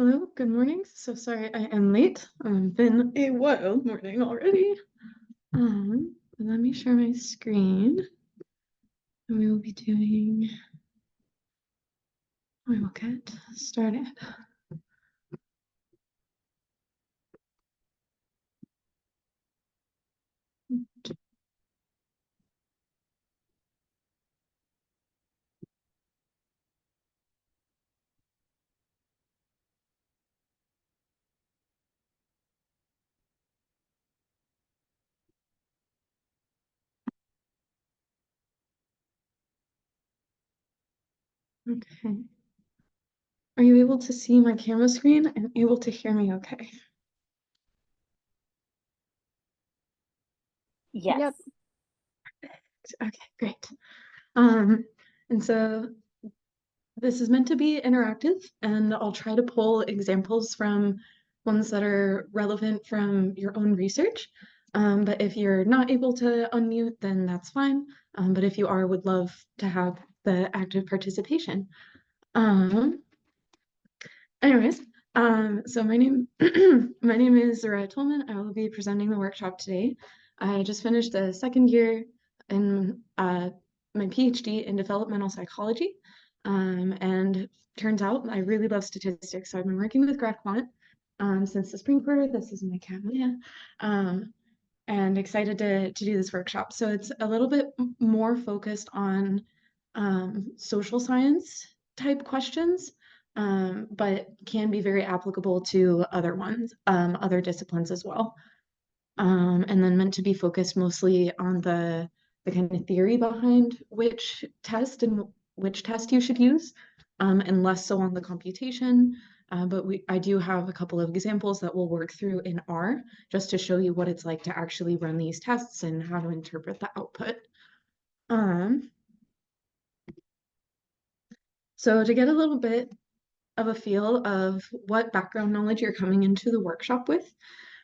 Hello, good morning. So sorry I am late. Been a wild morning already. Let me share my screen. And we will be we will get started. Okay. Are you able to see my camera screen and able to hear me okay? Yes. Yep. Okay, great. Um, and so this is meant to be interactive, and I'll try to pull examples from ones that are relevant from your own research. But if you're not able to unmute, then that's fine. But if you are, would love to have the active participation. Um, Anyways, so my name my name is Zara Tolman. I will be presenting the workshop today. I just finished a second year in my PhD in developmental psychology, and turns out I really love statistics. So I've been working with GradQuant since the spring quarter. This is my camera, and excited to do this workshop. So it's a little bit more focused on social science type questions, but can be very applicable to other ones, other disciplines as well. And then meant to be focused mostly on the kind of theory behind which test and which test you should use, and less so on the computation. But I do have a couple of examples that we'll work through in R just to show you what it's like to actually run these tests and how to interpret the output. Um, so to get a little bit of a feel of what background knowledge you're coming into the workshop with,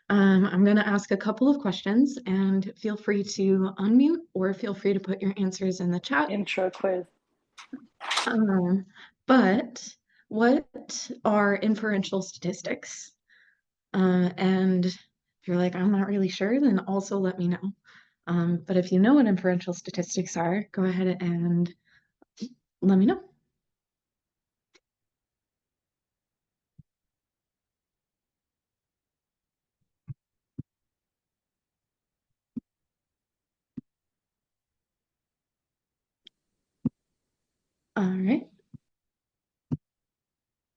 I'm going to ask a couple of questions and feel free to unmute or feel free to put your answers in the chat. Intro quiz. Um, but what are inferential statistics? And if you're like, I'm not really sure, then also let me know. But if you know what inferential statistics are, go ahead and let me know. All right.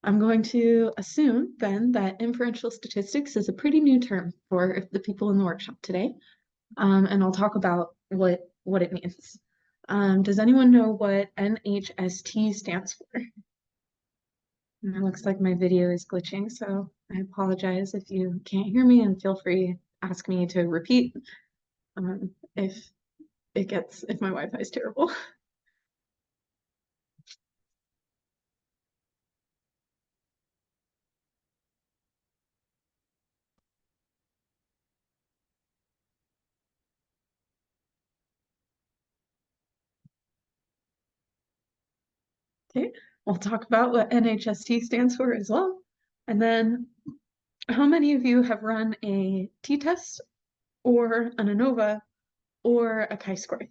I'm going to assume then that inferential statistics is a pretty new term for the people in the workshop today. And I'll talk about what it means. Does anyone know what NHST stands for? And it looks like my video is glitching, so I apologize if you can't hear me, and feel free to ask me to repeat if if my Wi-Fi is terrible. Okay, we'll talk about what NHST stands for as well. And then how many of you have run a t-test or an ANOVA or a chi-square?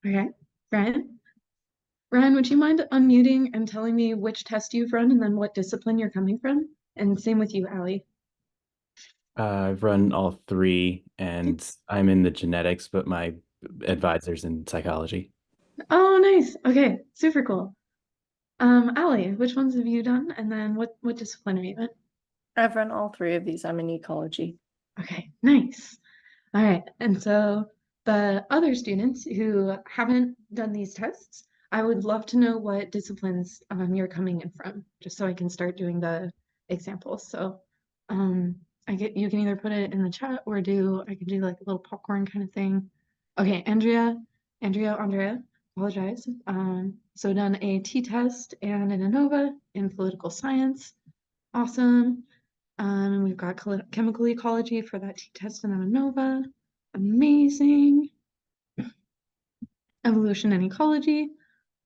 Okay, Ryan? Ryan, would you mind unmuting and telling me which test you've run and then what discipline you're coming from? And same with you, Allie. I've run all three, Okay. and I'm in the genetics, but my advisor's in psychology. Oh, nice. Okay, super cool. Allie, which ones have you done? And then what discipline are you in? I've run all three of these. I'm in ecology. Okay, nice. All right, and so the other students who haven't done these tests, I would love to know what disciplines you're coming in from, just so I can start doing the examples. So um, you can either put it in the chat or I can do like a little popcorn kind of thing. Okay, Andrea, apologize. So done a t-test and an ANOVA in political science. Awesome. And we've got chemical ecology for that t-test and an ANOVA. Amazing. evolution and ecology.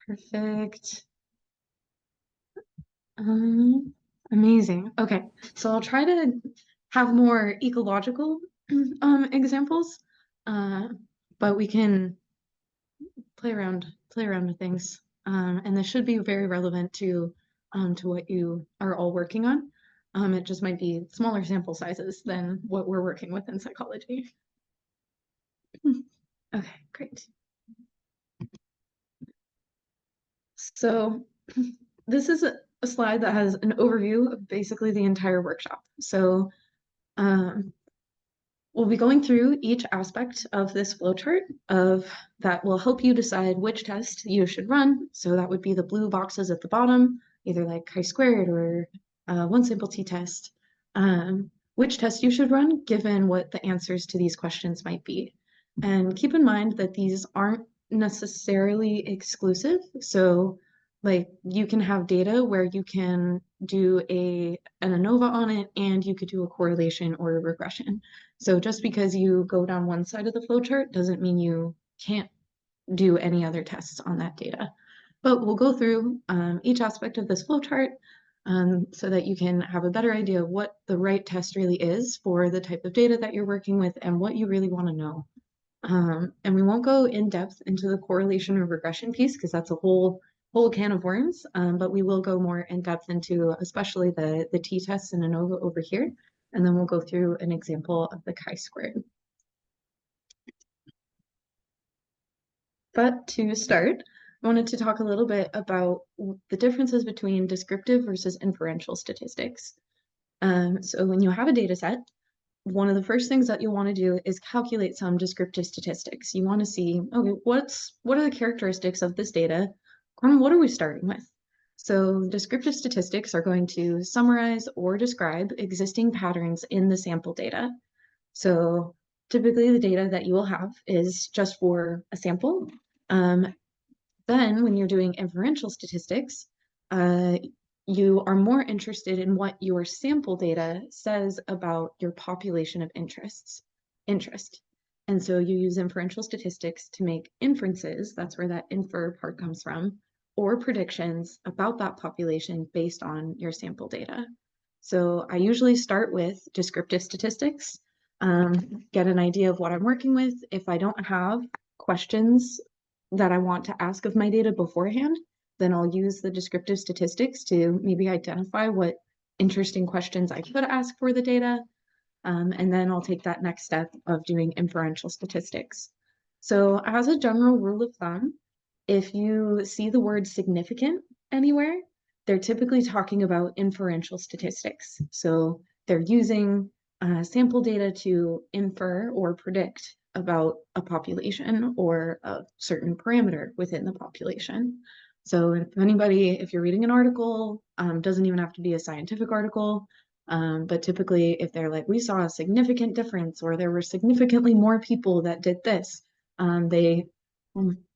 Perfect. Amazing. Okay, so I'll try to have more ecological examples, but we can play around with things. And this should be very relevant to what you are all working on. It just might be smaller sample sizes than what we're working with in psychology. Okay, great. So this is a slide that has an overview of basically the entire workshop. So we'll be going through each aspect of this flowchart that will help you decide which test you should run. So that would be the blue boxes at the bottom, either like chi-squared or one sample t-test. Which test you should run given what the answers to these questions might be. And keep in mind that these aren't necessarily exclusive. So like you can have data where you can do an ANOVA on it and you could do a correlation or a regression. So just because you go down one side of the flowchart doesn't mean you can't do any other tests on that data. But we'll go through each aspect of this flowchart so that you can have a better idea of what the right test really is for the type of data that you're working with and what you really want to know. And we won't go in depth into the correlation or regression piece because that's a whole can of worms, but we will go more in depth into especially the t-tests and ANOVA over here, and then we'll go through an example of the chi-squared. But to start, I wanted to talk a little bit about the differences between descriptive versus inferential statistics. So when you have a data set, one of the first things that you'll want to do is calculate some descriptive statistics. You want to see, okay, what are the characteristics of this data? What are we starting with? So descriptive statistics are going to summarize or describe existing patterns in the sample data. So typically the data that you will have is just for a sample. Then when you're doing inferential statistics, you are more interested in what your sample data says about your population of interest. And so you use inferential statistics to make inferences, that's where that infer part comes from, or predictions about that population based on your sample data. So I usually start with descriptive statistics, get an idea of what I'm working with. If I don't have questions that I want to ask of my data beforehand, then I'll use the descriptive statistics to maybe identify what interesting questions I could ask for the data. And then I'll take that next step of doing inferential statistics. So as a general rule of thumb, if you see the word significant anywhere, they're typically talking about inferential statistics. So they're using sample data to infer or predict about a population or a certain parameter within the population. So if you're reading an article, doesn't even have to be a scientific article, but typically if they're like, we saw a significant difference or there were significantly more people that did this, they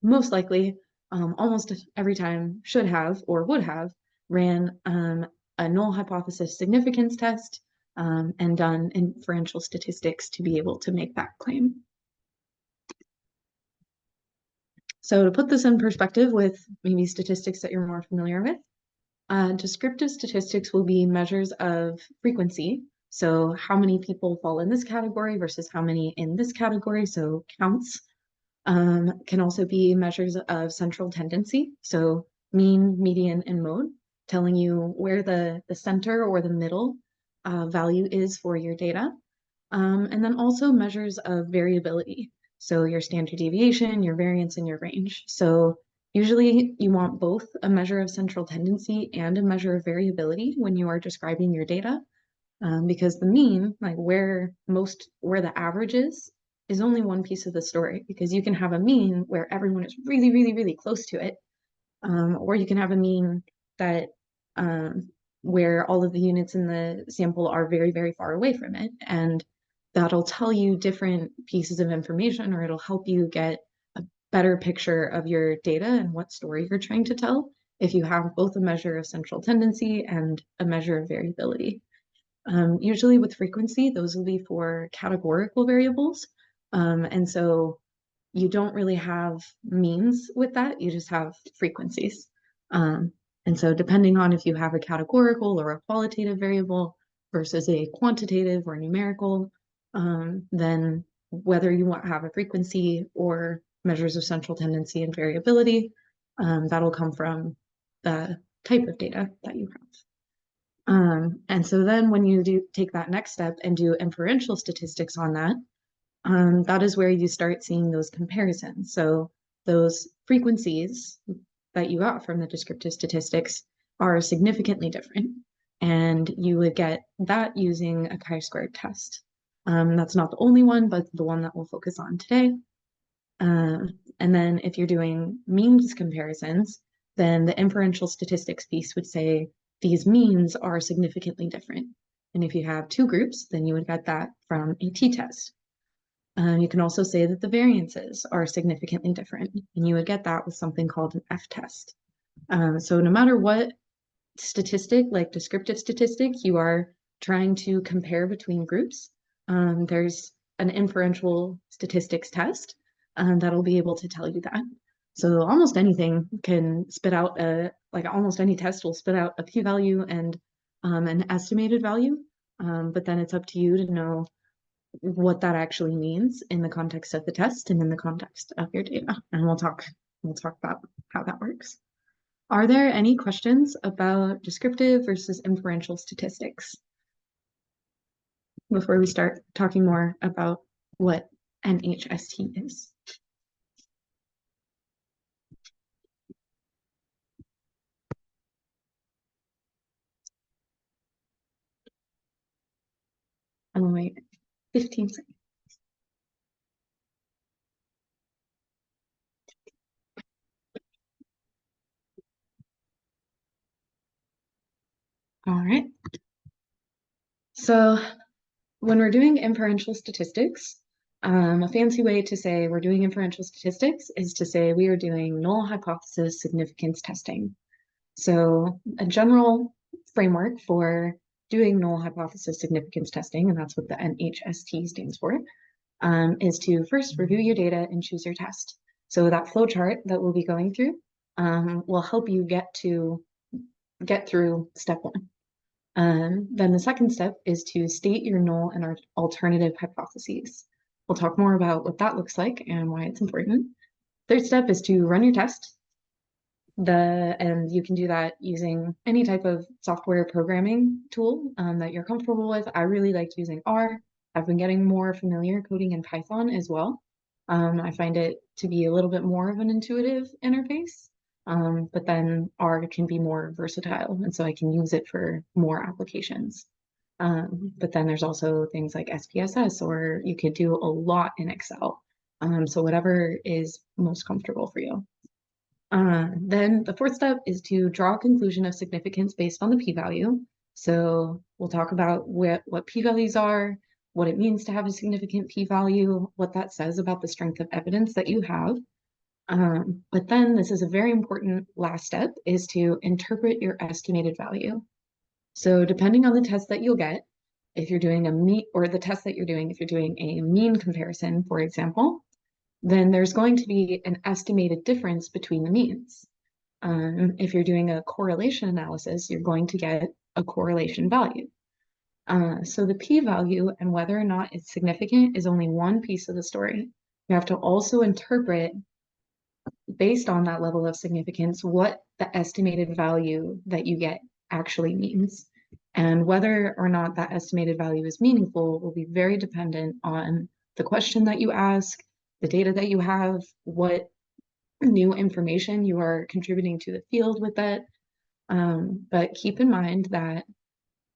most likely, almost every time should have or would have ran a null hypothesis significance test and done inferential statistics to be able to make that claim. So to put this in perspective with maybe statistics that you're more familiar with, descriptive statistics will be measures of frequency. So how many people fall in this category versus how many in this category, so counts. Can also be measures of central tendency. So mean, median, and mode, telling you where the center or the middle value is for your data. And then also measures of variability. So your standard deviation, your variance, and your range. So usually you want both a measure of central tendency and a measure of variability when you are describing your data. Because the mean, like where the average is only one piece of the story, because you can have a mean where everyone is really, really, really close to it, or you can have a mean that where all of the units in the sample are very, very far away from it, and that'll tell you different pieces of information, or it'll help you get a better picture of your data and what story you're trying to tell if you have both a measure of central tendency and a measure of variability. Usually with frequency, those will be for categorical variables. And so you don't really have means with that, you just have frequencies. And so depending on if you have a categorical or a qualitative variable versus a quantitative or numerical, then whether you want to have a frequency or measures of central tendency and variability, that'll come from the type of data that you have. And so then when you do take that next step and do inferential statistics on that, that is where you start seeing those comparisons. So those frequencies that you got from the descriptive statistics are significantly different. And you would get that using a chi-squared test. That's not the only one, but the one that we'll focus on today. And then if you're doing means comparisons, then the inferential statistics piece would say these means are significantly different. And if you have two groups, then you would get that from a t-test. You can also say that the variances are significantly different, and you would get that with something called an f-test. So no matter what statistic, like descriptive statistic, you are trying to compare between groups, there's an inferential statistics test that'll be able to tell you that. So almost anything can spit out almost any test will spit out a p-value and an estimated value, but then it's up to you to know what that actually means in the context of the test and in the context of your data. And we'll talk about how that works. Are there any questions about descriptive versus inferential statistics before we start talking more about what NHST is? I'm gonna wait 15 seconds. All right. So when we're doing inferential statistics, a fancy way to say we're doing inferential statistics is to say we are doing null hypothesis significance testing. So a general framework for doing null hypothesis significance testing, and that's what the NHST stands for, is to first review your data and choose your test. So that flow chart that we'll be going through will help you get through step one. Then the second step is to state your null and alternative hypotheses. We'll talk more about what that looks like and why it's important. Third step is to run your test. And you can do that using any type of software programming tool that you're comfortable with. I really liked using R. I've been getting more familiar coding in Python as well. I find it to be a little bit more of an intuitive interface, but then R can be more versatile, and so I can use it for more applications. But then there's also things like SPSS, or you could do a lot in Excel. So whatever is most comfortable for you. Then the fourth step is to draw a conclusion of significance based on the p-value. So we'll talk about what p-values are, what it means to have a significant p-value, what that says about the strength of evidence that you have. But then this is a very important last step, is to interpret your estimated value. So depending on the test that you'll get, if you're doing the test that you're doing, if you're doing a mean comparison, for example, then there's going to be an estimated difference between the means. If you're doing a correlation analysis, you're going to get a correlation value. So the p-value and whether or not it's significant is only one piece of the story. You have to also interpret, based on that level of significance, what the estimated value that you get actually means. And whether or not that estimated value is meaningful will be very dependent on the question that you ask, the data that you have, what new information you are contributing to the field with it. But keep in mind that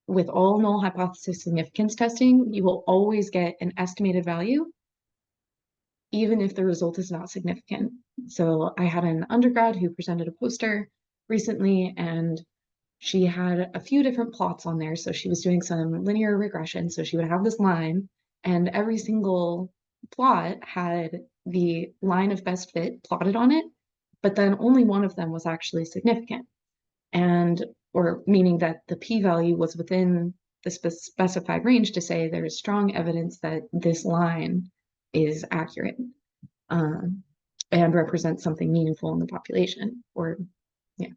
with all null hypothesis significance testing, you will always get an estimated value, even if the result is not significant. So I had an undergrad who presented a poster recently, and she had a few different plots on there. So she was doing some linear regression. So she would have this line, and every single plot had the line of best fit plotted on it, but then only one of them was actually significant. Or meaning that the p-value was within the specified range to say there is strong evidence that this line is accurate. and represent something meaningful in the population. Or, yeah.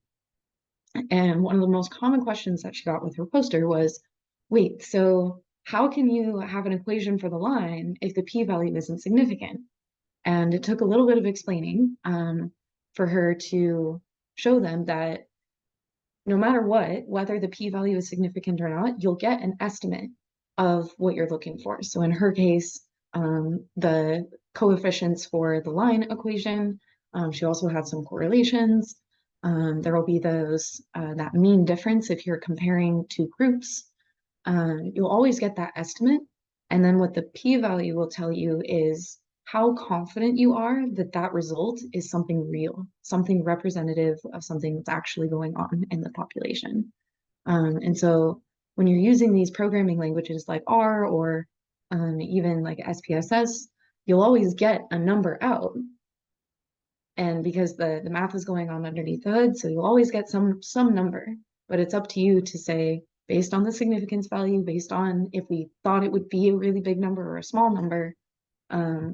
And one of the most common questions that she got with her poster was, wait, so how can you have an equation for the line if the p-value isn't significant? And it took a little bit of explaining for her to show them that no matter what, whether the p-value is significant or not, you'll get an estimate of what you're looking for. So in her case, the coefficients for the line equation, she also had some correlations. There will be those that mean difference if you're comparing two groups. You'll always get that estimate. And then what the p-value will tell you is how confident you are that that result is something real, something representative of something that's actually going on in the population. And so when you're using these programming languages like R or even like SPSS, you'll always get a number out. And because the math is going on underneath the hood, so you'll always get some number, but it's up to you to say, based on the significance value, based on if we thought it would be a really big number or a small number,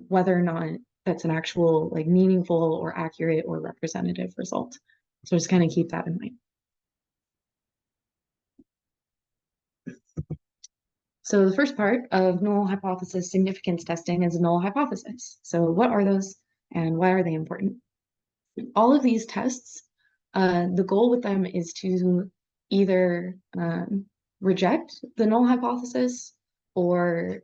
whether or not that's an actual like meaningful or accurate or representative result. So just kind of keep that in mind. So the first part of null hypothesis significance testing is a null hypothesis. So what are those and why are they important? All of these tests, the goal with them is to either reject the null hypothesis or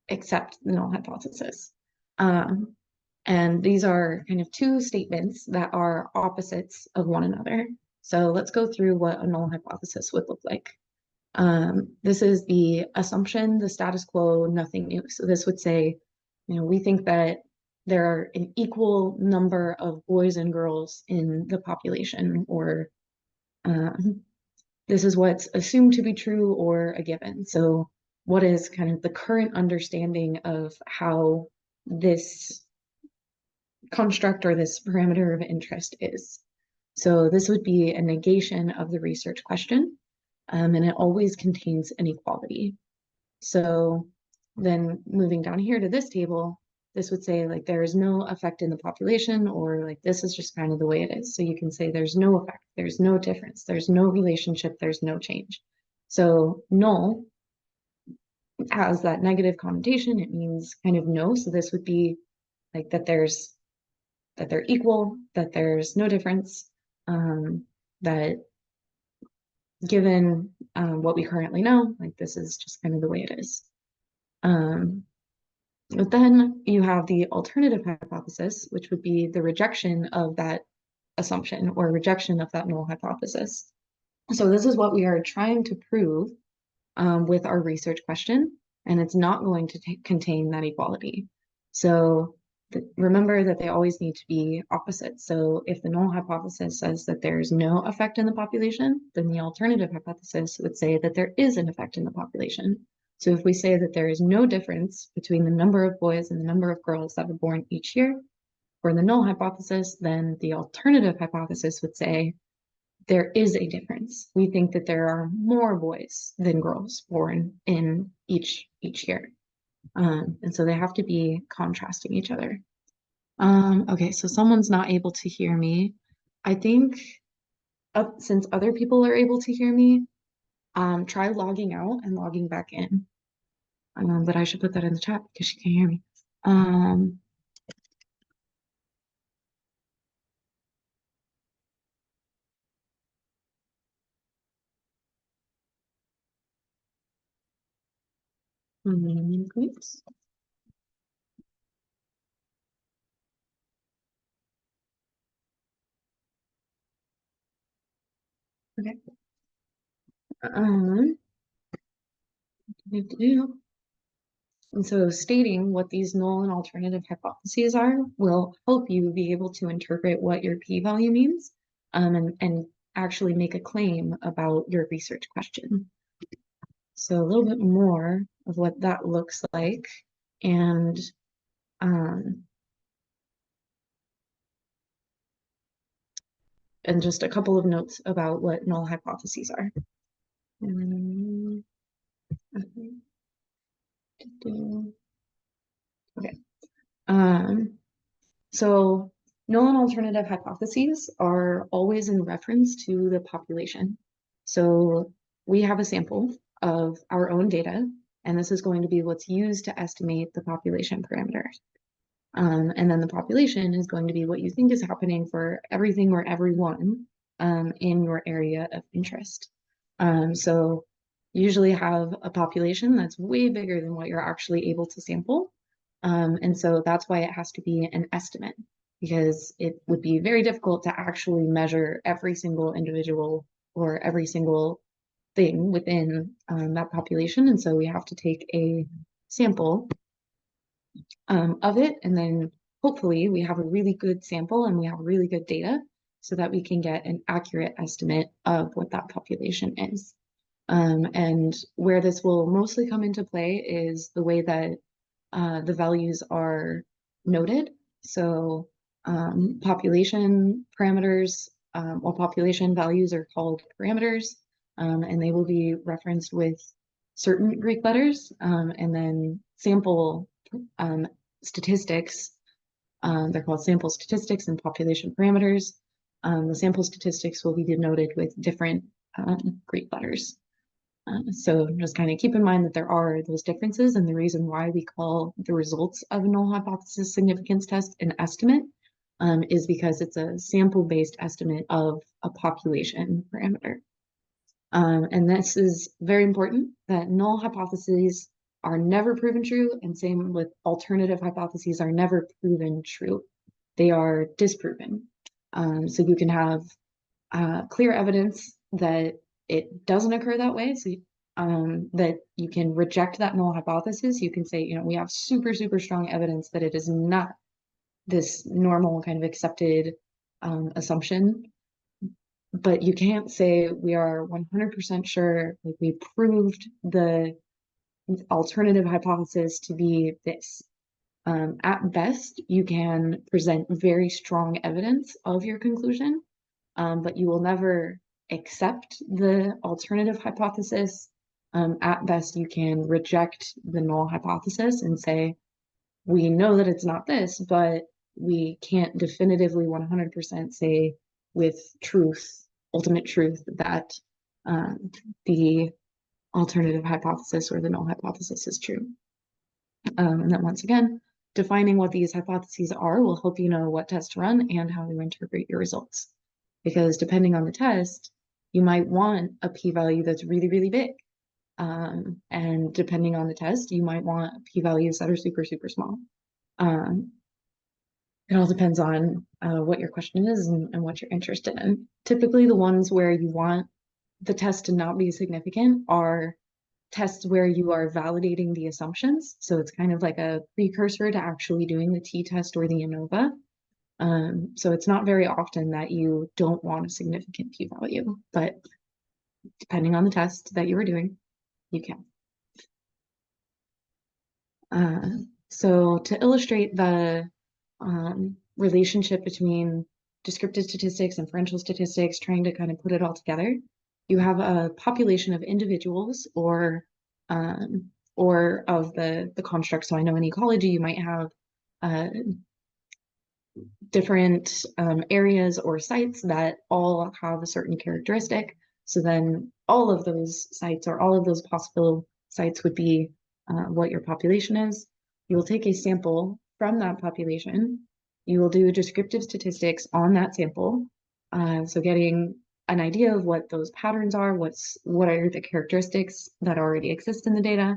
accept the null hypothesis. And these are kind of two statements that are opposites of one another. So let's go through what a null hypothesis would look like. This is the assumption, the status quo, nothing new. So this would say, we think that there are an equal number of boys and girls in the population, or this is what's assumed to be true or a given. So what is kind of the current understanding of how this construct or this parameter of interest is? So this would be a negation of the research question, and it always contains inequality. So then moving down here to this table, this would say like there is no effect in the population, or like this is just kind of the way it is. So you can say there's no effect, there's no difference, there's no relationship, there's no change. So null has that negative connotation. It means kind of no. So this would be like that they're equal, that there's no difference, that given what we currently know, like this is just kind of the way it is. But then you have the alternative hypothesis, which would be the rejection of that assumption or rejection of that null hypothesis. So this is what we are trying to prove with our research question, and it's not going to contain that equality. So remember that they always need to be opposite. So if the null hypothesis says that there's no effect in the population, then the alternative hypothesis would say that there is an effect in the population. So if we say that there is no difference between the number of boys and the number of girls that are born each year, for the null hypothesis, then the alternative hypothesis would say there is a difference. We think that there are more boys than girls born in each year. And so they have to be contrasting each other. Okay, so someone's not able to hear me. I think since other people are able to hear me, try logging out and logging back in. But I should put that in the chat because she can't hear me. Oops. Okay. What to do. And so stating what these null and alternative hypotheses are will help you be able to interpret what your p-value means, and actually make a claim about your research question. So a little bit more of what that looks like, and just a couple of notes about what null hypotheses are. Okay. So null and alternative hypotheses are always in reference to the population. So we have a sample of our own data, and this is going to be what's used to estimate the population parameters. And then the population is going to be what you think is happening for everything or everyone in your area of interest. So you usually have a population that's way bigger than what you're actually able to sample. And so that's why it has to be an estimate, because it would be very difficult to actually measure every single individual or every single thing within that population. And so we have to take a sample of it, and then hopefully we have a really good sample and we have really good data so that we can get an accurate estimate of what that population is. And where this will mostly come into play is the way that the values are noted. So population parameters, or population values are called parameters, and they will be referenced with certain Greek letters, and then sample statistics, they're called sample statistics and population parameters. The sample statistics will be denoted with different Greek letters. So just kind of keep in mind that there are those differences, and the reason why we call the results of a null hypothesis significance test an estimate is because it's a sample-based estimate of a population parameter. And this is very important, that null hypotheses are never proven true, and same with alternative hypotheses are never proven true. They are disproven. So you can have clear evidence that it doesn't occur that way, so that you can reject that null hypothesis. You can say, you know, we have super, super strong evidence that it is not this normal kind of accepted assumption, but you can't say we are 100% sure, like we proved the alternative hypothesis to be this. At best, you can present very strong evidence of your conclusion, but you will never accept the alternative hypothesis. At best, you can reject the null hypothesis and say, we know that it's not this, but we can't definitively 100% say with truth, ultimate truth, that the alternative hypothesis or the null hypothesis is true. And then once again, defining what these hypotheses are will help you know what test to run and how to interpret your results. Because depending on the test, you might want a p-value that's really, really big. And depending on the test, you might want p-values that are super, super small. It all depends on what your question is and what you're interested in. Typically, the ones where you want the test to not be significant are tests where you are validating the assumptions. So it's kind of like a precursor to actually doing the t-test or the ANOVA. So it's not very often that you don't want a significant p-value, but depending on the test that you are doing, you can. So to illustrate the relationship between descriptive statistics, inferential statistics, trying to kind of put it all together, you have a population of individuals or of the construct. So I know in ecology you might have different areas or sites that all have a certain characteristic. So then all of those sites or all of those possible sites would be what your population is. You will take a sample from that population. You will do descriptive statistics on that sample. So getting an idea of what those patterns are, what are the characteristics that already exist in the data.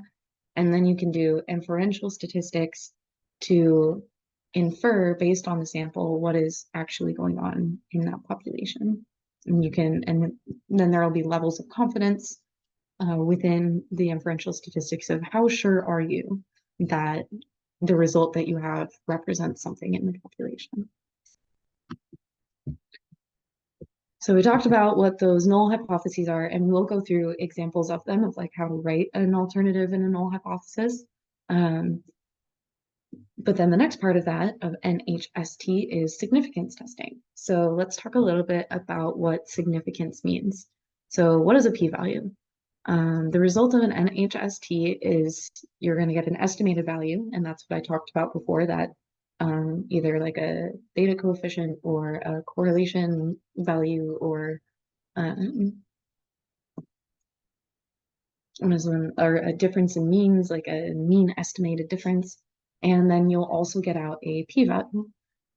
And then you can do inferential statistics to infer based on the sample what is actually going on in that population. And you can, and then there will be levels of confidence within the inferential statistics of how sure are you that the result that you have represents something in the population. So we talked about what those null hypotheses are, and we'll go through examples of them, of like how to write an alternative in a null hypothesis. But then the next part of that, of NHST, is significance testing. So let's talk a little bit about what significance means. So what is a p-value? The result of an NHST is you're going to get an estimated value, and that's what I talked about before, that either like a beta coefficient or a correlation value or or a difference in means, like a mean estimated difference. And then you'll also get out a p-value.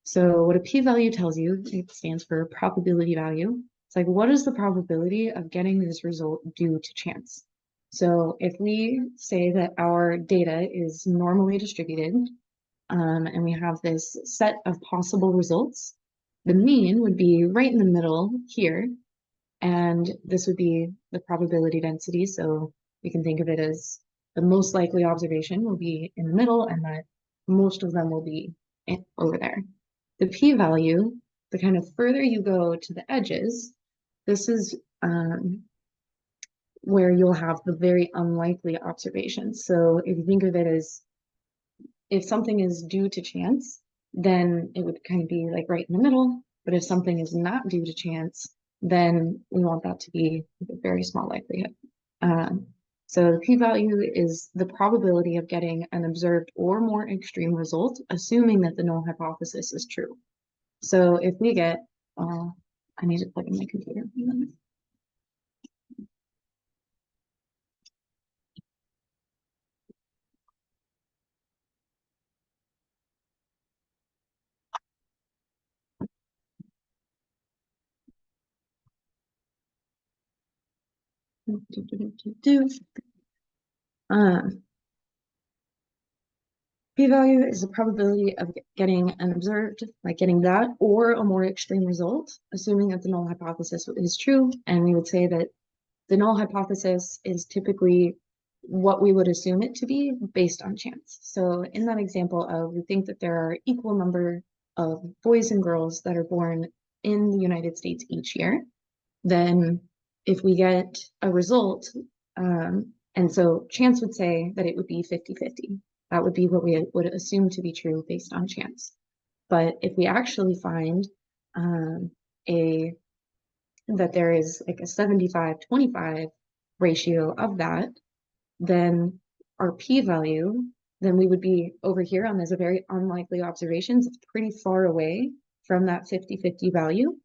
So what a p-value tells you, it stands for probability value. It's like, what is the probability of getting this result due to chance? So if we say that our data is normally distributed, and we have this set of possible results, the mean would be right in the middle here, and this would be the probability density. So we can think of it as the most likely observation will be in the middle, and that most of them will be over there. The p-value, the kind of further you go to the edges, this is where you'll have the very unlikely observations. So if you think of it as if something is due to chance, then it would kind of be like right in the middle. But if something is not due to chance, then we want that to be a very small likelihood. So the p-value is the probability of getting an observed or more extreme result, assuming that the null hypothesis is true. So if we get, I need to plug in my computer. P-value is the probability of getting an observed, like getting that, or a more extreme result, assuming that the null hypothesis is true. And we would say that the null hypothesis is typically what we would assume it to be based on chance. So in that example of, we think that there are equal number of boys and girls that are born in the United States each year, then if we get a result, and so chance would say that it would be 50-50. That would be what we would assume to be true based on chance. But if we actually find that there is like a 75-25 ratio of that, then our p-value, then we would be over here on this a very unlikely observations. It's pretty far away from that 50-50 value.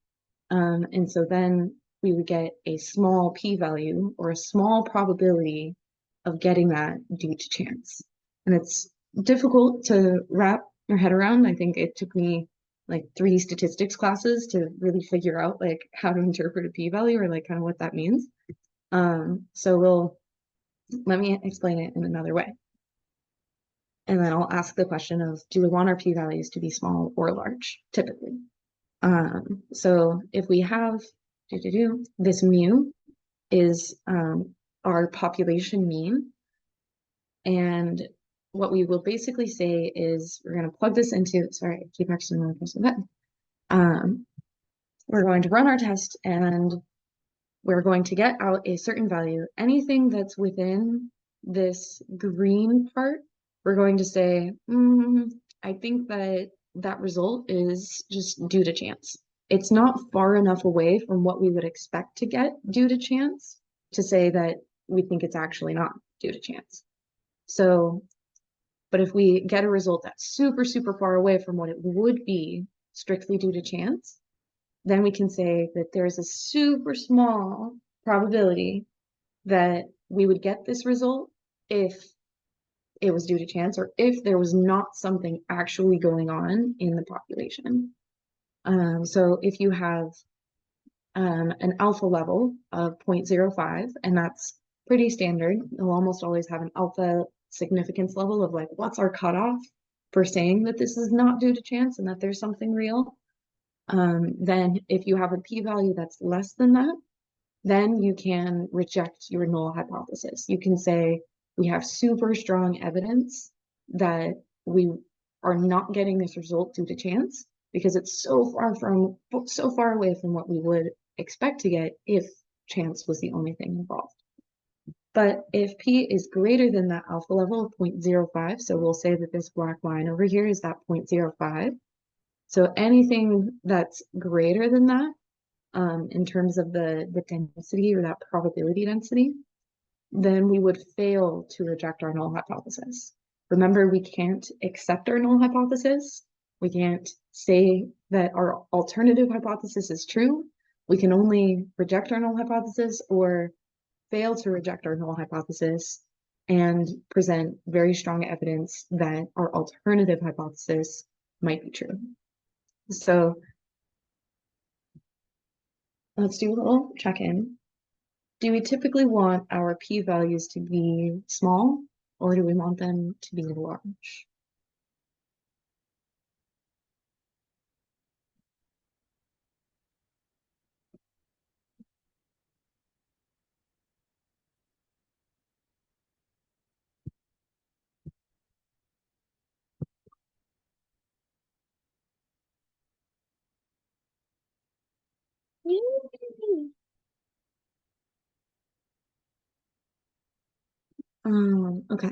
And so then we would get a small p-value or a small probability of getting that due to chance. And it's difficult to wrap your head around. I think it took me like 3 statistics classes to really figure out like how to interpret a p-value or like kind of what that means. So let me explain it in another way. And then I'll ask the question of, do we want our p-values to be small or large, typically? So if we have this mu is our population mean, and what we will basically say is we're going to plug this into, sorry, I keep accidentally pressing the button. We're going to run our test and we're going to get out a certain value. Anything that's within this green part, we're going to say, I think that result is just due to chance. It's not far enough away from what we would expect to get due to chance to say that we think it's actually not due to chance. So, but if we get a result that's super, super far away from what it would be strictly due to chance, then we can say that there's a super small probability that we would get this result if it was due to chance or if there was not something actually going on in the population. So if you have an alpha level of 0.05, and that's pretty standard, you'll almost always have an alpha significance level of like, what's our cutoff for saying that this is not due to chance and that there's something real. Then if you have a p-value that's less than that, then you can reject your null hypothesis. You can say, we have super strong evidence that we are not getting this result due to chance because it's so far away from what we would expect to get if chance was the only thing involved. But if p is greater than that alpha level of 0.05, so we'll say that this black line over here is that 0.05. So anything that's greater than that, in terms of the density or that probability density, then we would fail to reject our null hypothesis. Remember, we can't accept our null hypothesis We can't say that our alternative hypothesis is true. We can only reject our null hypothesis or fail to reject our null hypothesis and present very strong evidence that our alternative hypothesis might be true. So let's do a little check-in. Do we typically want our p-values to be small, or do we want them to be large? Yay! Okay,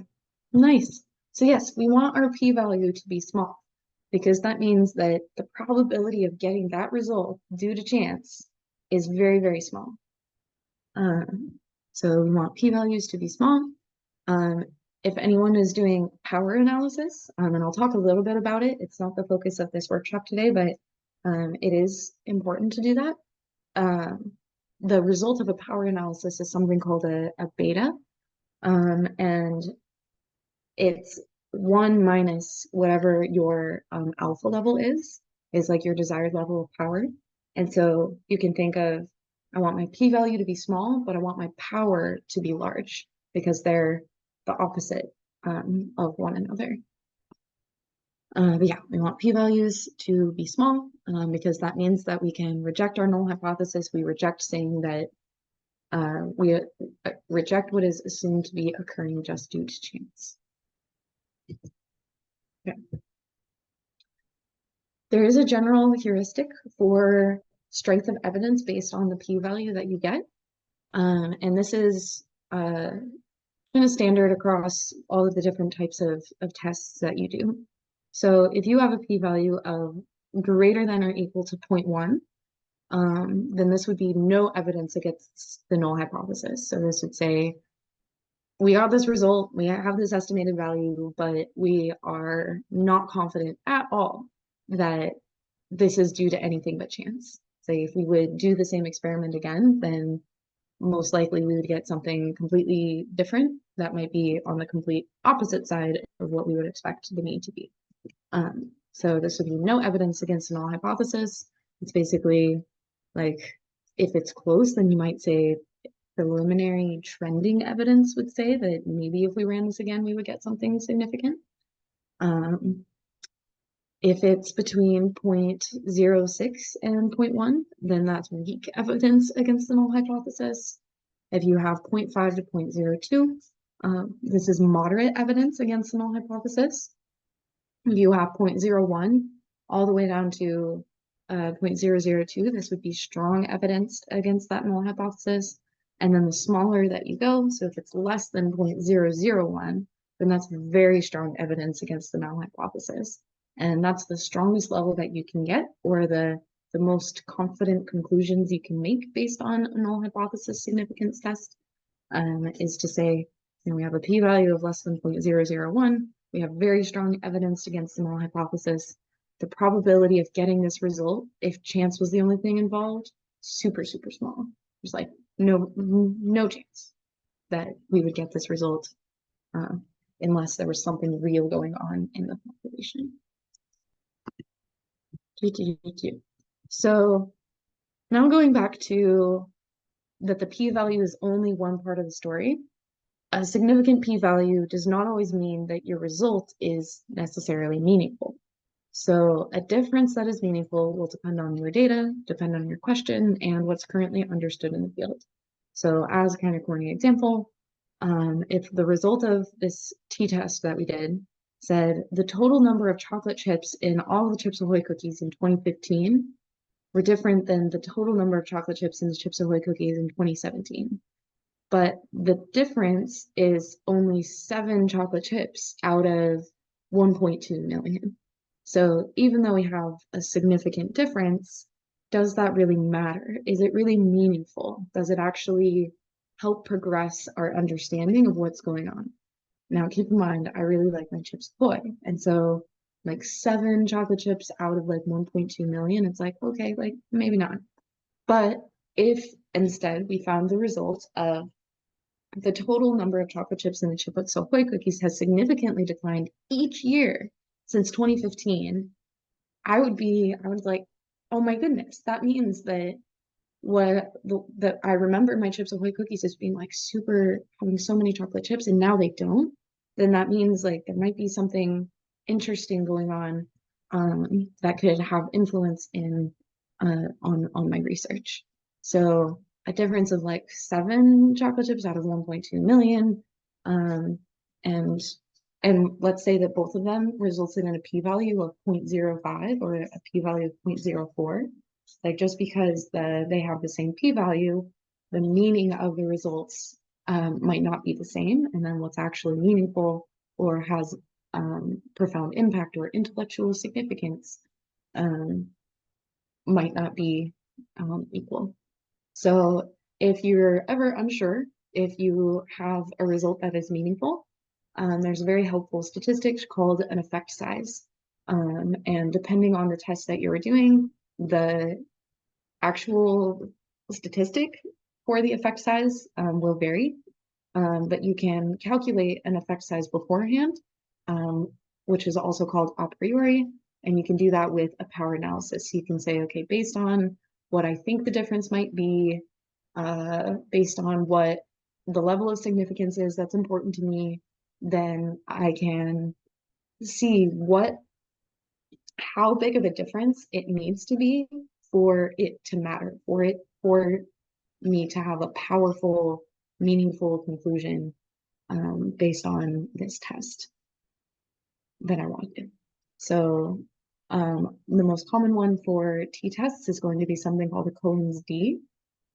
nice. So yes, we want our p-value to be small because that means that the probability of getting that result due to chance is very, very small. So we want p-values to be small. If anyone is doing power analysis, and I'll talk a little bit about it, it's not the focus of this workshop today, but it is important to do that. The result of a power analysis is something called a beta, and it's 1 minus whatever your alpha level is like your desired level of power. And so you can think of, I want my p-value to be small, but I want my power to be large because they're the opposite of one another. But yeah, we want p-values to be small because that means that we can reject our null hypothesis. We reject saying that we reject what is assumed to be occurring just due to chance. Okay. There is a general heuristic for strength of evidence based on the p-value that you get. And this is kind of standard across all of the different types of tests that you do. So if you have a p-value of greater than or equal to 0.1, then this would be no evidence against the null hypothesis. So this would say, we got this result, we have this estimated value, but we are not confident at all that this is due to anything but chance. Say if we would do the same experiment again, then most likely we would get something completely different that might be on the complete opposite side of what we would expect the mean to be. So this would be no evidence against the null hypothesis. It's basically like, if it's close, then you might say preliminary trending evidence would say that maybe if we ran this again, we would get something significant. If it's between 0.06 and 0.1, then that's weak evidence against the null hypothesis. If you have 0.5 to 0.02, this is moderate evidence against the null hypothesis. If you have 0.01 all the way down to 0.002, this would be strong evidence against that null hypothesis. And then the smaller that you go, so if it's less than 0.001, then that's very strong evidence against the null hypothesis. And that's the strongest level that you can get, or the most confident conclusions you can make based on a null hypothesis significance test, is to say, we have a p-value of less than 0.001. We have very strong evidence against the null hypothesis. The probability of getting this result, if chance was the only thing involved, super, super small. There's like no chance that we would get this result unless there was something real going on in the population. So now going back to that the p-value is only one part of the story. A significant p-value does not always mean that your result is necessarily meaningful. So a difference that is meaningful will depend on your data, depend on your question, and what's currently understood in the field. So as a kind of corny example, if the result of this t-test that we did said the total number of chocolate chips in all the Chips Ahoy cookies in 2015 were different than the total number of chocolate chips in the Chips Ahoy cookies in 2017. But the difference is only 7 chocolate chips out of 1.2 million. So even though we have a significant difference, does that really matter? Is it really meaningful? Does it actually help progress our understanding of what's going on? Now, keep in mind, I really like my Chips Ahoy. And so like 7 chocolate chips out of like 1.2 million, it's like, okay, like maybe not. But if instead we found the result of the total number of chocolate chips in the Chiplet Ahoy cookies has significantly declined each year since 2015, I would like, oh my goodness, that means that that I remember my Chips Ahoy cookies as being like super having so many chocolate chips and now they don't, then that means like there might be something interesting going on that could have influence in on my research. So a difference of like 7 chocolate chips out of 1.2 million, um, and let's say that both of them resulted in a p-value of 0.05 or a p-value of 0.04. Like just because they have the same p-value, the meaning of the results might not be the same, and then what's actually meaningful or has profound impact or intellectual significance might not be equal. So if you're ever unsure if you have a result that is meaningful, there's a very helpful statistic called an effect size. And depending on the test that you're doing, the actual statistic for the effect size will vary, but you can calculate an effect size beforehand, which is also called a priori, and you can do that with a power analysis. You can say, okay, based on what I think the difference might be, based on what the level of significance is that's important to me, then I can see how big of a difference it needs to be for it to matter, for me to have a powerful, meaningful conclusion based on this test that I wanted. So the most common one for t-tests is going to be something called a Cohen's d.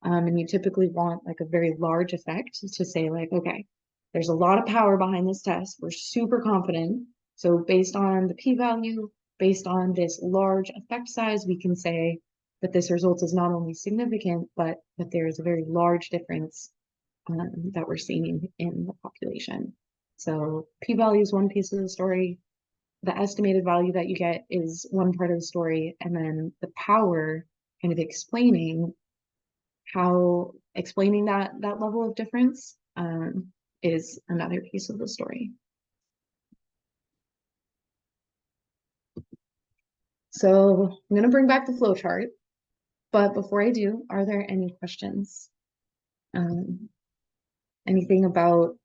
And you typically want like a very large effect to say like, okay, there's a lot of power behind this test. We're super confident. So based on the p-value, based on this large effect size, we can say that this result is not only significant, but that there's a very large difference that we're seeing in the population. So p-value is one piece of the story. The estimated value that you get is one part of the story, and then the power kind of explaining that level of difference is another piece of the story. So I'm going to bring back the flowchart, but before I do, are there any questions? Anything about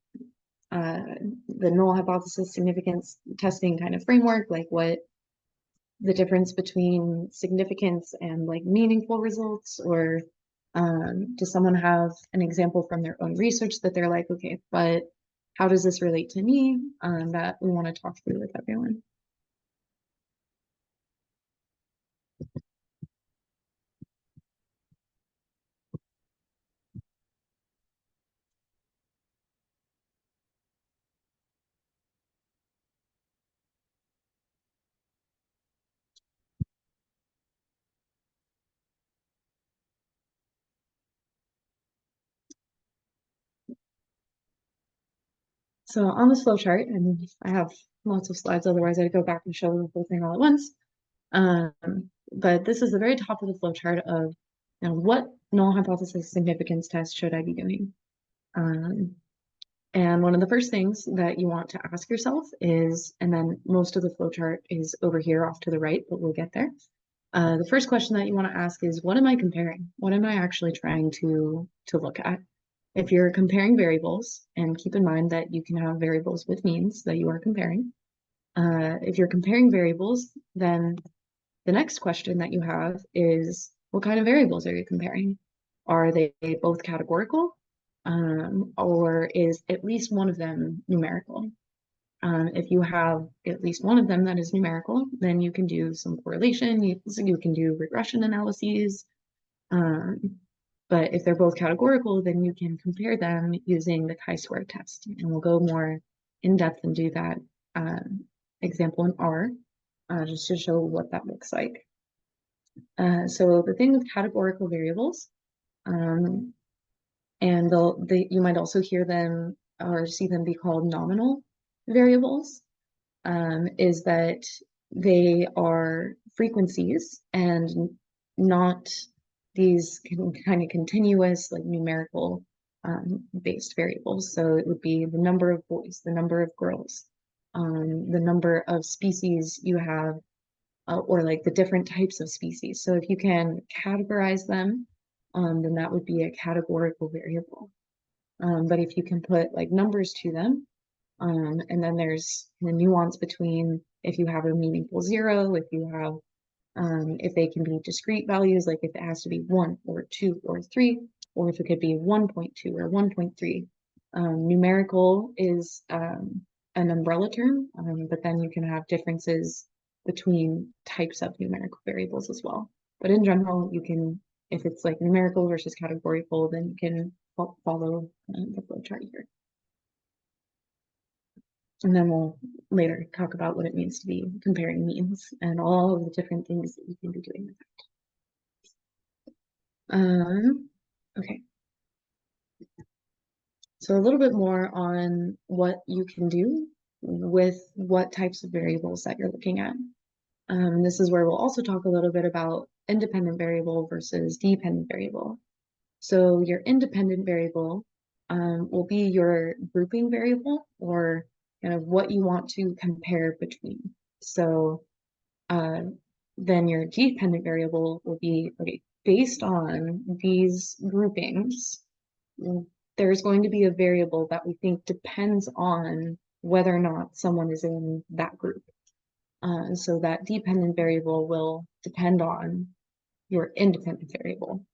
the null hypothesis significance testing kind of framework, like what the difference between significance and like meaningful results, or does someone have an example from their own research that they're like, okay, but how does this relate to me, that we want to talk through with everyone? So on this flow chart, and I have lots of slides, otherwise I'd go back and show the whole thing all at once. But this is the very top of the flow chart of, you know, what null hypothesis significance test should I be doing? And one of the first things that you want to ask yourself is, and then most of the flow chart is over here off to the right, but we'll get there. The first question that you want to ask is, what am I comparing? What am I actually trying to look at? If you're comparing variables, and keep in mind that you can have variables with means that you are comparing. If you're comparing variables, then the next question that you have is, what kind of variables are you comparing? Are they both categorical? Or is at least one of them numerical? If you have at least one of them that is numerical, then you can do some correlation, you can do regression analyses. But if they're both categorical, then you can compare them using the chi-square test. And we'll go more in depth and do that example in R, just to show what that looks like. So the thing with categorical variables, and you might also hear them or see them be called nominal variables, is that they are frequencies and not these kind of continuous, like numerical based variables. So it would be the number of boys, the number of girls, the number of species you have, or like the different types of species. So if you can categorize them, then that would be a categorical variable. But if you can put like numbers to them, and then there's the nuance between if you have a meaningful zero, if you have, if they can be discrete values, like if it has to be 1 or 2 or 3, or if it could be 1.2 or 1.3. Numerical is an umbrella term, but then you can have differences between types of numerical variables as well. But in general, you can, if it's like numerical versus categorical, then you can follow the flow chart here. And then we'll later talk about what it means to be comparing means and all of the different things that you can be doing with that. Okay. So a little bit more on what you can do with what types of variables that you're looking at. This is where we'll also talk a little bit about independent variable versus dependent variable. So your independent variable will be your grouping variable, or kind of what you want to compare between. So then your dependent variable will be, okay, based on these groupings, there's going to be a variable that we think depends on whether or not someone is in that group. So that dependent variable will depend on your independent variable,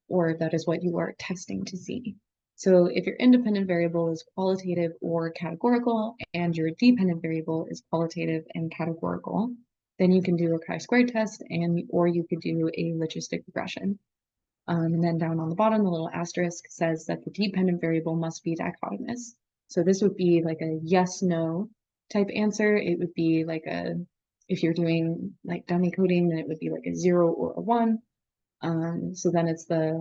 or that is what you are testing to see. So if your independent variable is qualitative or categorical, and your dependent variable is qualitative and categorical, then you can do a chi-square test, or you could do a logistic regression. And then down on the bottom, the little asterisk says that the dependent variable must be dichotomous. So this would be like a yes/no type answer. It would be like if you're doing like dummy coding, then it would be like a 0 or a 1. So then it's a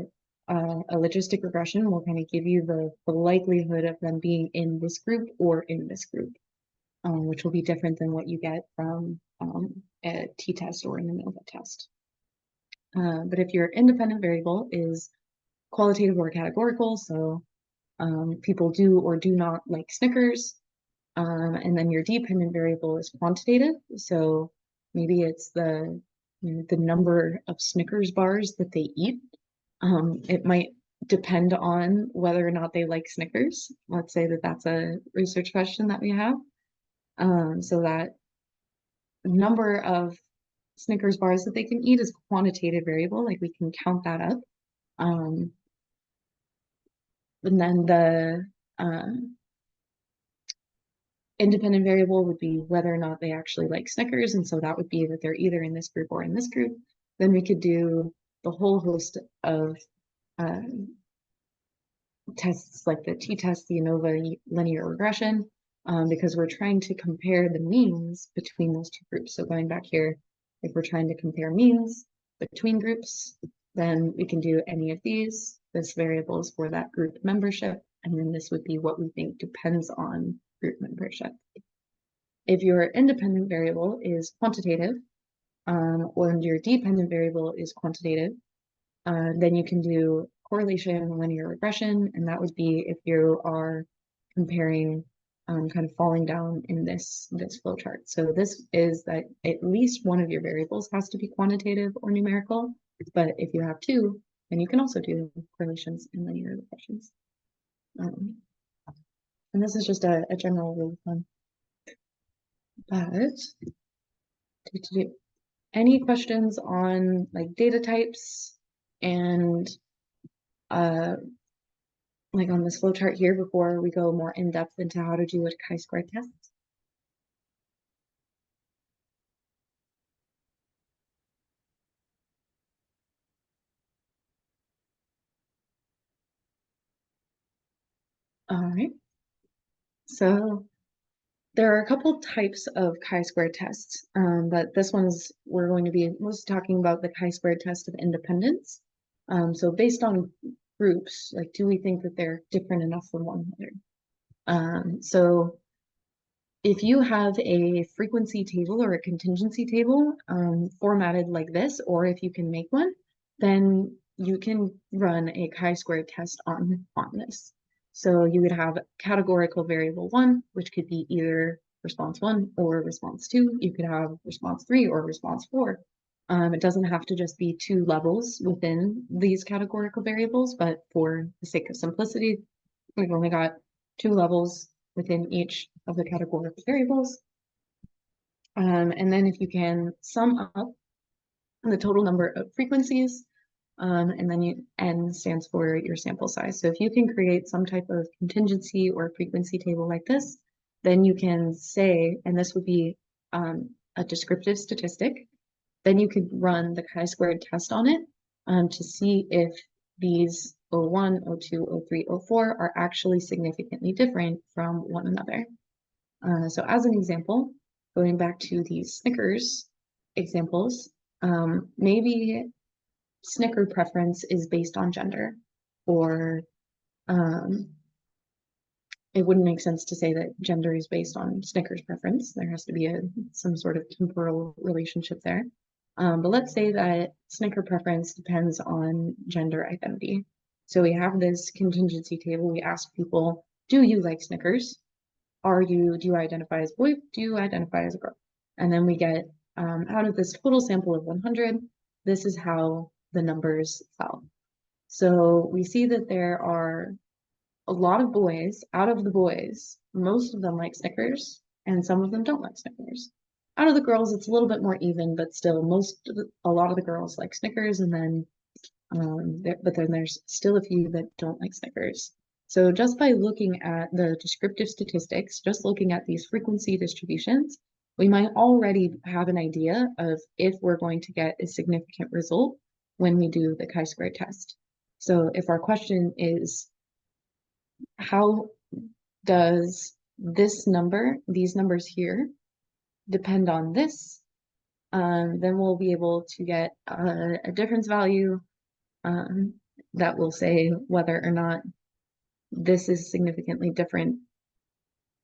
logistic regression will kind of give you the likelihood of them being in this group or in this group, which will be different than what you get from a t-test or an ANOVA test. But if your independent variable is qualitative or categorical, so people do or do not like Snickers, and then your dependent variable is quantitative, so maybe it's the number of Snickers bars that they eat. It might depend on whether or not they like Snickers. Let's say that that's a research question that we have. So that number of Snickers bars that they can eat is a quantitative variable, like we can count that up. And then the independent variable would be whether or not they actually like Snickers, and so that would be that they're either in this group or in this group. Then we could do the whole host of tests like the t-test, the ANOVA linear regression, because we're trying to compare the means between those two groups. So going back here, if we're trying to compare means between groups, then we can do any of these. This variable is for that group membership, and then this would be what we think depends on group membership. If your independent variable is quantitative, or your dependent variable is quantitative, then you can do correlation linear regression, and that would be if you are comparing kind of falling down in this flow chart. So this is that at least one of your variables has to be quantitative or numerical, but if you have two, then you can also do correlations and linear regressions. And this is just a general rule of thumb. But any questions on like data types and like on this flow chart here before we go more in depth into how to do a chi-square test? All right. So there are a couple types of chi-square tests, but this one's we're going to be mostly talking about the chi-square test of independence. So based on groups, like do we think that they're different enough from one another? So if you have a frequency table or a contingency table formatted like this, or if you can make one, then you can run a chi-square test on this. So you would have categorical variable 1, which could be either response 1 or response 2. You could have response 3 or response 4. It doesn't have to just be 2 levels within these categorical variables, but for the sake of simplicity, we've only got 2 levels within each of the categorical variables. And then if you can sum up the total number of frequencies, and then N stands for your sample size. So if you can create some type of contingency or frequency table like this, then you can say, and this would be a descriptive statistic, then you could run the chi-squared test on it to see if these O1, O2, O3, O4 are actually significantly different from one another. So as an example, going back to these Snickers examples, maybe Snicker preference is based on gender, or it wouldn't make sense to say that gender is based on Snickers preference. There has to be some sort of temporal relationship there. But let's say that Snicker preference depends on gender identity. So we have this contingency table. We ask people, do you like Snickers? Do you identify as a boy? Do you identify as a girl? And then we get, out of this total sample of 100, this is how the numbers fell. So we see that there are a lot of boys. Out of the boys, most of them like Snickers, and some of them don't like Snickers. Out of the girls, it's a little bit more even, but still, a lot of the girls like Snickers, and then, but then there's still a few that don't like Snickers. So just by looking at the descriptive statistics, just looking at these frequency distributions, we might already have an idea of if we're going to get a significant result when we do the chi-square test. So if our question is, how does this number, these numbers here, depend on this, then we'll be able to get a difference value that will say whether or not this is significantly different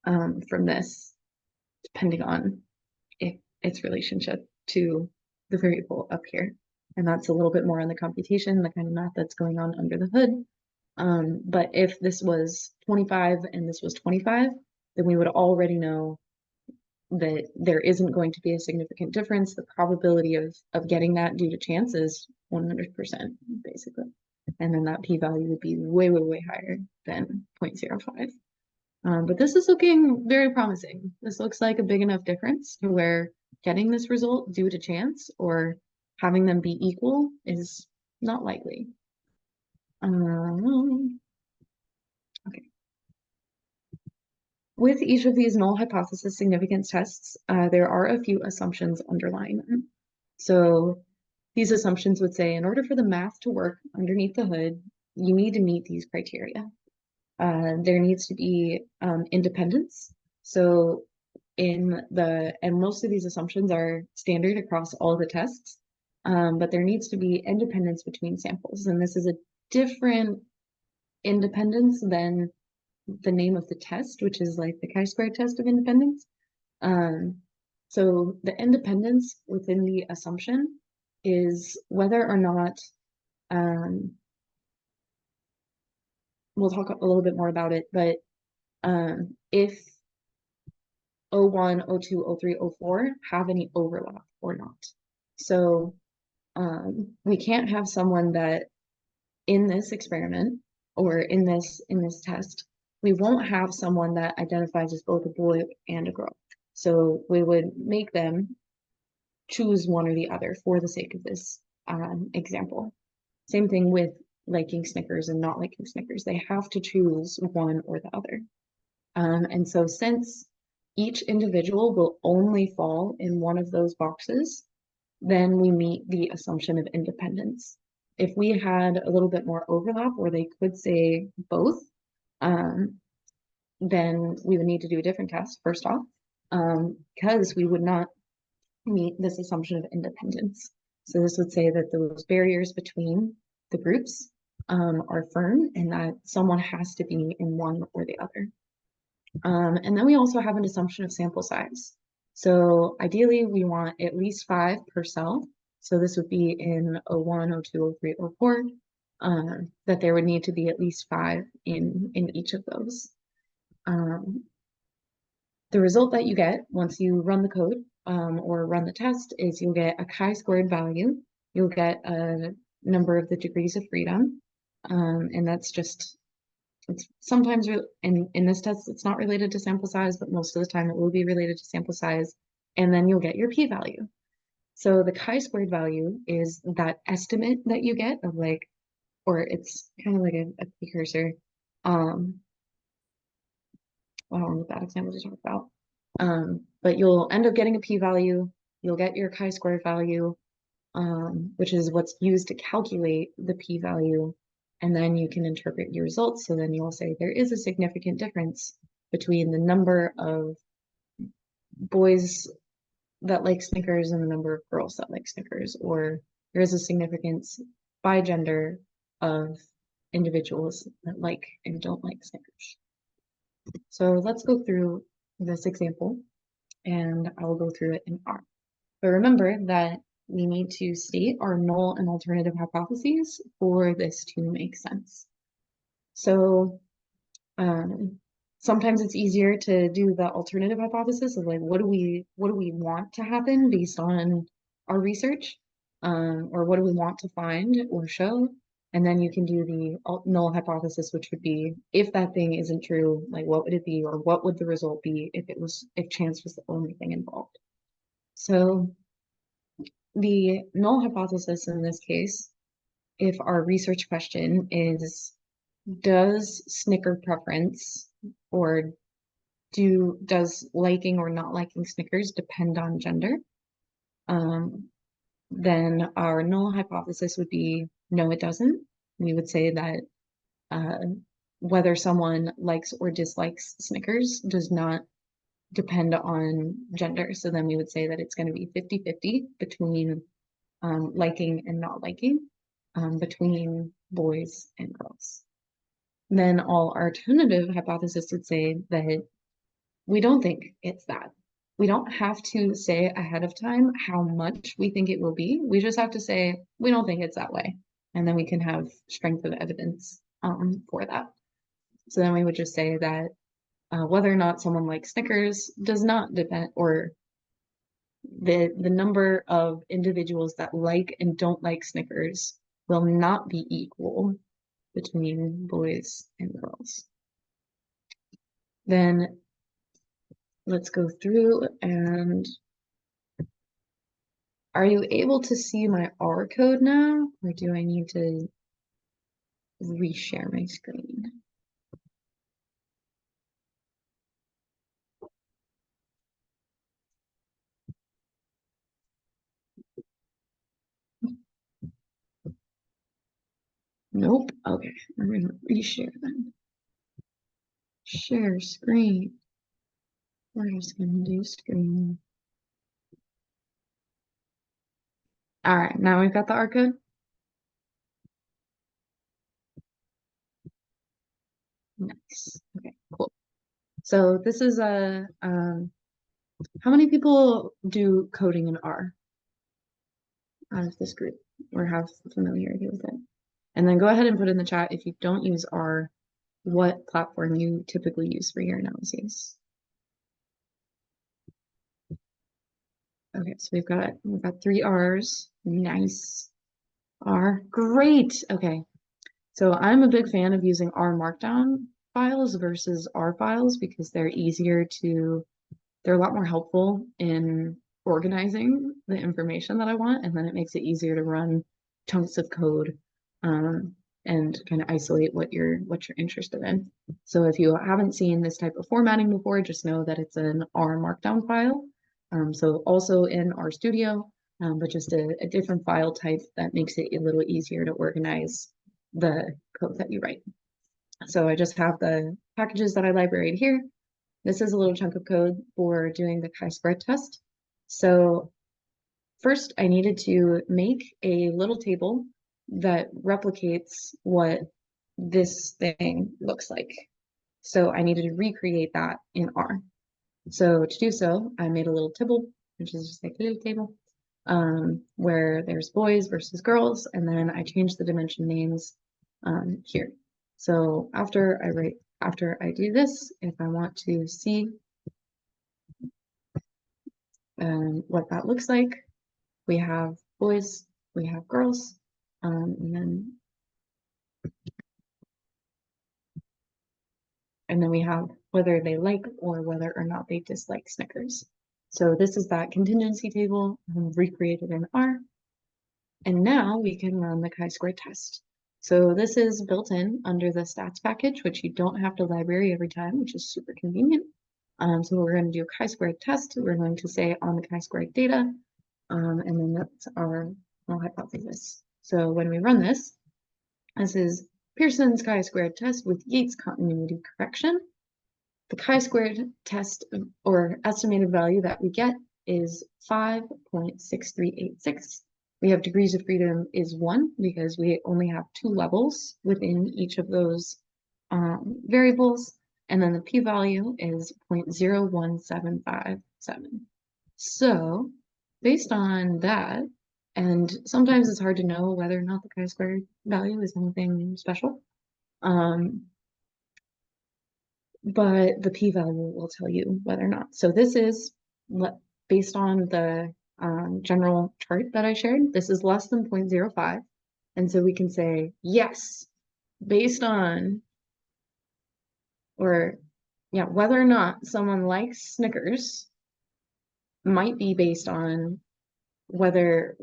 from this, depending on its relationship to the variable up here. And that's a little bit more on the computation, the kind of math that's going on under the hood. But if this was 25 and this was 25, then we would already know that there isn't going to be a significant difference. The probability of getting that due to chance is 100%, basically. And then that p-value would be way, way, way higher than 0.05. But this is looking very promising. This looks like a big enough difference to where getting this result due to chance or having them be equal is not likely. Okay. With each of these null hypothesis significance tests, there are a few assumptions underlying them. So these assumptions would say, in order for the math to work underneath the hood, you need to meet these criteria. There needs to be independence. So and most of these assumptions are standard across all the tests, but there needs to be independence between samples. And this is a different independence than the name of the test, which is like the chi-square test of independence. So the independence within the assumption is whether or not, we'll talk a little bit more about it, but if O1, O2, O3, O4 have any overlap or not. So we can't have someone that in this experiment or in this test, we won't have someone that identifies as both a boy and a girl. So we would make them choose one or the other for the sake of this example. Same thing with liking Snickers and not liking Snickers. They have to choose one or the other. And so since each individual will only fall in one of those boxes, then we meet the assumption of independence. If we had a little bit more overlap, or they could say both, then we would need to do a different test first off, because we would not meet this assumption of independence. So this would say that those barriers between the groups are firm and that someone has to be in one or the other. And then we also have an assumption of sample size. So ideally, we want at least 5 per cell. So this would be in O1, O2, O3, O4, that there would need to be at least 5 in each of those. The result that you get once you run the code or run the test is you'll get a chi-squared value. You'll get a number of the degrees of freedom. And that's just, it's sometimes in this test, it's not related to sample size, but most of the time it will be related to sample size. And then you'll get your p-value. So the chi-squared value is that estimate that you get of like, or it's kind of like a precursor. Well, I don't know what that example to talk about. But you'll end up getting a p-value. You'll get your chi-squared value, which is what's used to calculate the p-value. And then you can interpret your results. So then you'll say there is a significant difference between the number of boys that like Snickers and the number of girls that like Snickers, or there is a significance by gender of individuals that like and don't like Snickers. So let's go through this example and I will go through it in R. But remember that we need to state our null and alternative hypotheses for this to make sense. So sometimes it's easier to do the alternative hypothesis of like, what do we want to happen based on our research? Or what do we want to find or show? And then you can do the null hypothesis, which would be if that thing isn't true, like what would it be, or what would the result be if chance was the only thing involved. So the null hypothesis in this case, if our research question is, does Snicker preference or does liking or not liking Snickers depend on gender? Then our null hypothesis would be no, it doesn't. We would say that whether someone likes or dislikes Snickers does not depend on gender. So then we would say that it's going to be 50-50 between liking and not liking, between boys and girls. Then all alternative hypothesis would say that we don't think it's that. We don't have to say ahead of time how much we think it will be. We just have to say, we don't think it's that way. And then we can have strength of evidence for that. So then we would just say that whether or not someone likes Snickers does not depend, or the number of individuals that like and don't like Snickers will not be equal between boys and girls. Then let's go through and are you able to see my R code now, or do I need to reshare my screen? Nope. Okay, I'm gonna reshare then. Share screen. We're just gonna do screen. All right, now we've got the R code. Nice. Okay, cool. So this is a, how many people do coding in R out of this group or have familiarity with it? And then go ahead and put in the chat if you don't use R, what platform you typically use for your analyses. Okay, so we've got 3 R's. Nice. R, great. Okay, so I'm a big fan of using R Markdown files versus R files because they're a lot more helpful in organizing the information that I want, and then it makes it easier to run chunks of code and kind of isolate what you're interested in. So if you haven't seen this type of formatting before, just know that it's an R Markdown file. So also in RStudio, but just a different file type that makes it a little easier to organize the code that you write. So I just have the packages that I libraried here. This is a little chunk of code for doing the chi-square test. So first I needed to make a little table that replicates what this thing looks like. So I needed to recreate that in R. So to do so, I made a little table, which is just like a little table, where there's boys versus girls, and then I changed the dimension names here. So after I do this, if I want to see what that looks like, we have boys, we have girls, and then we have whether they like or whether or not they dislike Snickers. So this is that contingency table recreated in R. And now we can run the chi-square test. So this is built in under the stats package, which you don't have to library every time, which is super convenient. So we're going to do a chi-square test. We're going to say on the chi-square data, and then that's our null hypothesis. So when we run this is Pearson's chi-squared test with Yates continuity correction. The chi-squared test or estimated value that we get is 5.6386. We have degrees of freedom is 1 because we only have 2 levels within each of those variables. And then the p-value is 0.01757. So based on that, and sometimes it's hard to know whether or not the chi-squared value is anything special. But the p-value will tell you whether or not. So this is based on the general chart that I shared. This is less than 0.05. And so we can say, yes, based on, or yeah, whether or not someone likes Snickers might be based on whether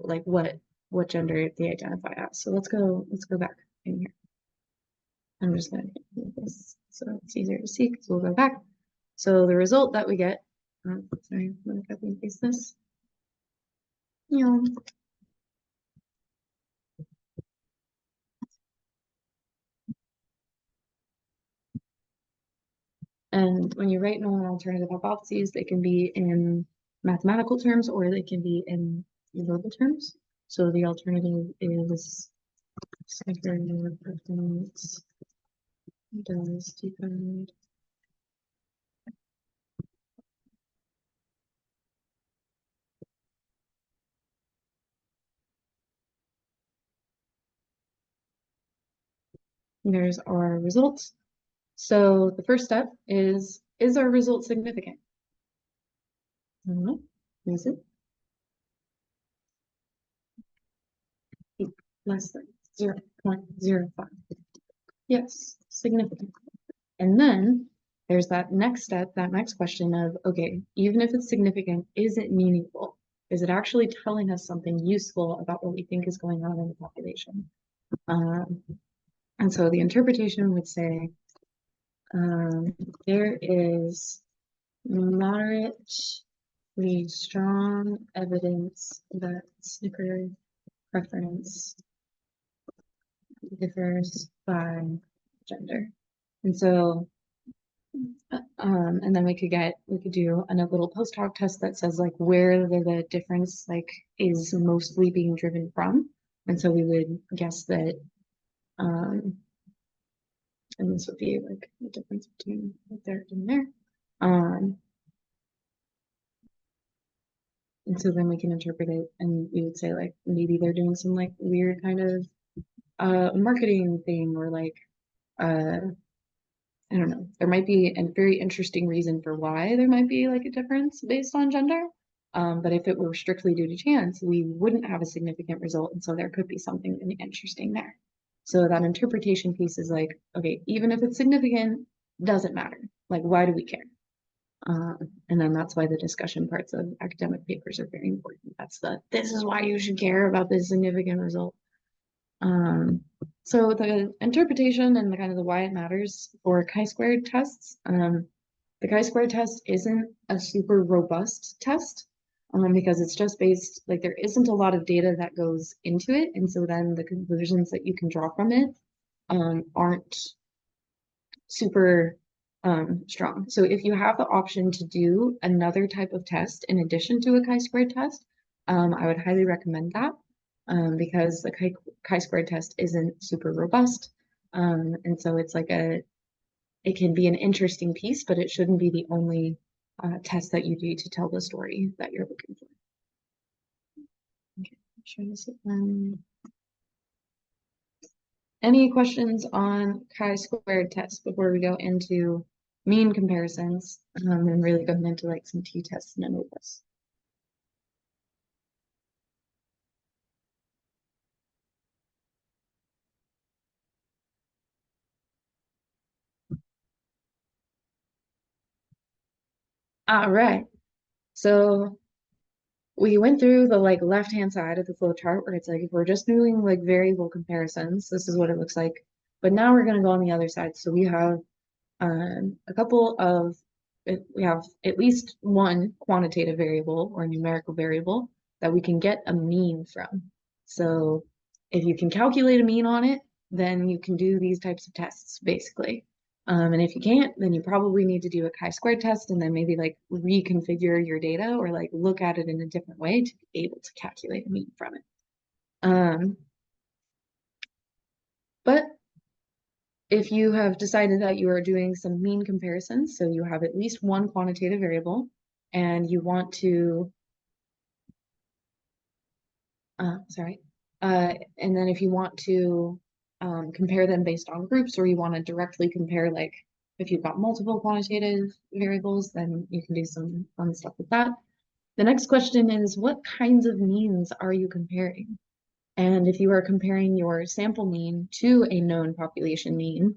like what gender they identify as. So let's go back in here. I'm just going to do this so it's easier to see because we'll go back. So the result that we get, sorry, I'm going to copy and paste this. Yeah. And when you write null alternative hypotheses, they can be in mathematical terms or they can be in verbal terms. So the alternative is Snicker performance does decode. There's our results. So the first step is our result significant? Is it? Less than 0.05. Yes, significant. And then there's that next step, that next question of, okay, even if it's significant, is it meaningful? Is it actually telling us something useful about what we think is going on in the population? And so the interpretation would say, there is moderately strong evidence that Snicker preference differs by gender. And so and then we could do a little post hoc test that says like where the difference like is mostly being driven from. And so we would guess that and this would be like the difference between right there and there. And so then we can interpret it and we would say like maybe they're doing some like weird kind of marketing thing or like I don't know, there might be a very interesting reason for why there might be like a difference based on gender. But if it were strictly due to chance, we wouldn't have a significant result. And so there could be something really interesting there. So that interpretation piece is like, okay, even if it's significant, doesn't matter. Like, why do we care? And then that's why the discussion parts of academic papers are very important. This is why you should care about this significant result. So the interpretation and the kind of the why it matters for chi-squared tests, the chi-squared test isn't a super robust test because it's just based, like there isn't a lot of data that goes into it. And so then the conclusions that you can draw from it aren't super strong. So if you have the option to do another type of test in addition to a chi-squared test, I would highly recommend that because the chi-squared test isn't super robust. And so it's like it can be an interesting piece, but it shouldn't be the only test that you do to tell the story that you're looking for. Okay, I'm trying to see. Any questions on chi-squared tests before we go into mean comparisons and really going into like some t-tests and ANOVAs? All right. So we went through the like left-hand side of the flow chart where it's like if we're just doing like variable comparisons, this is what it looks like. But now we're going to go on the other side. So we have a couple of we have at least one quantitative variable or numerical variable that we can get a mean from. So if you can calculate a mean on it, then you can do these types of tests basically. And if you can't, then you probably need to do a chi-square test and then maybe like reconfigure your data or like look at it in a different way to be able to calculate a mean from it. But if you have decided that you are doing some mean comparisons, so you have at least one quantitative variable and you want to, and then if you want to compare them based on groups or you want to directly compare, like if you've got multiple quantitative variables, then you can do some fun stuff with that. The next question is, what kinds of means are you comparing? And if you are comparing your sample mean to a known population mean,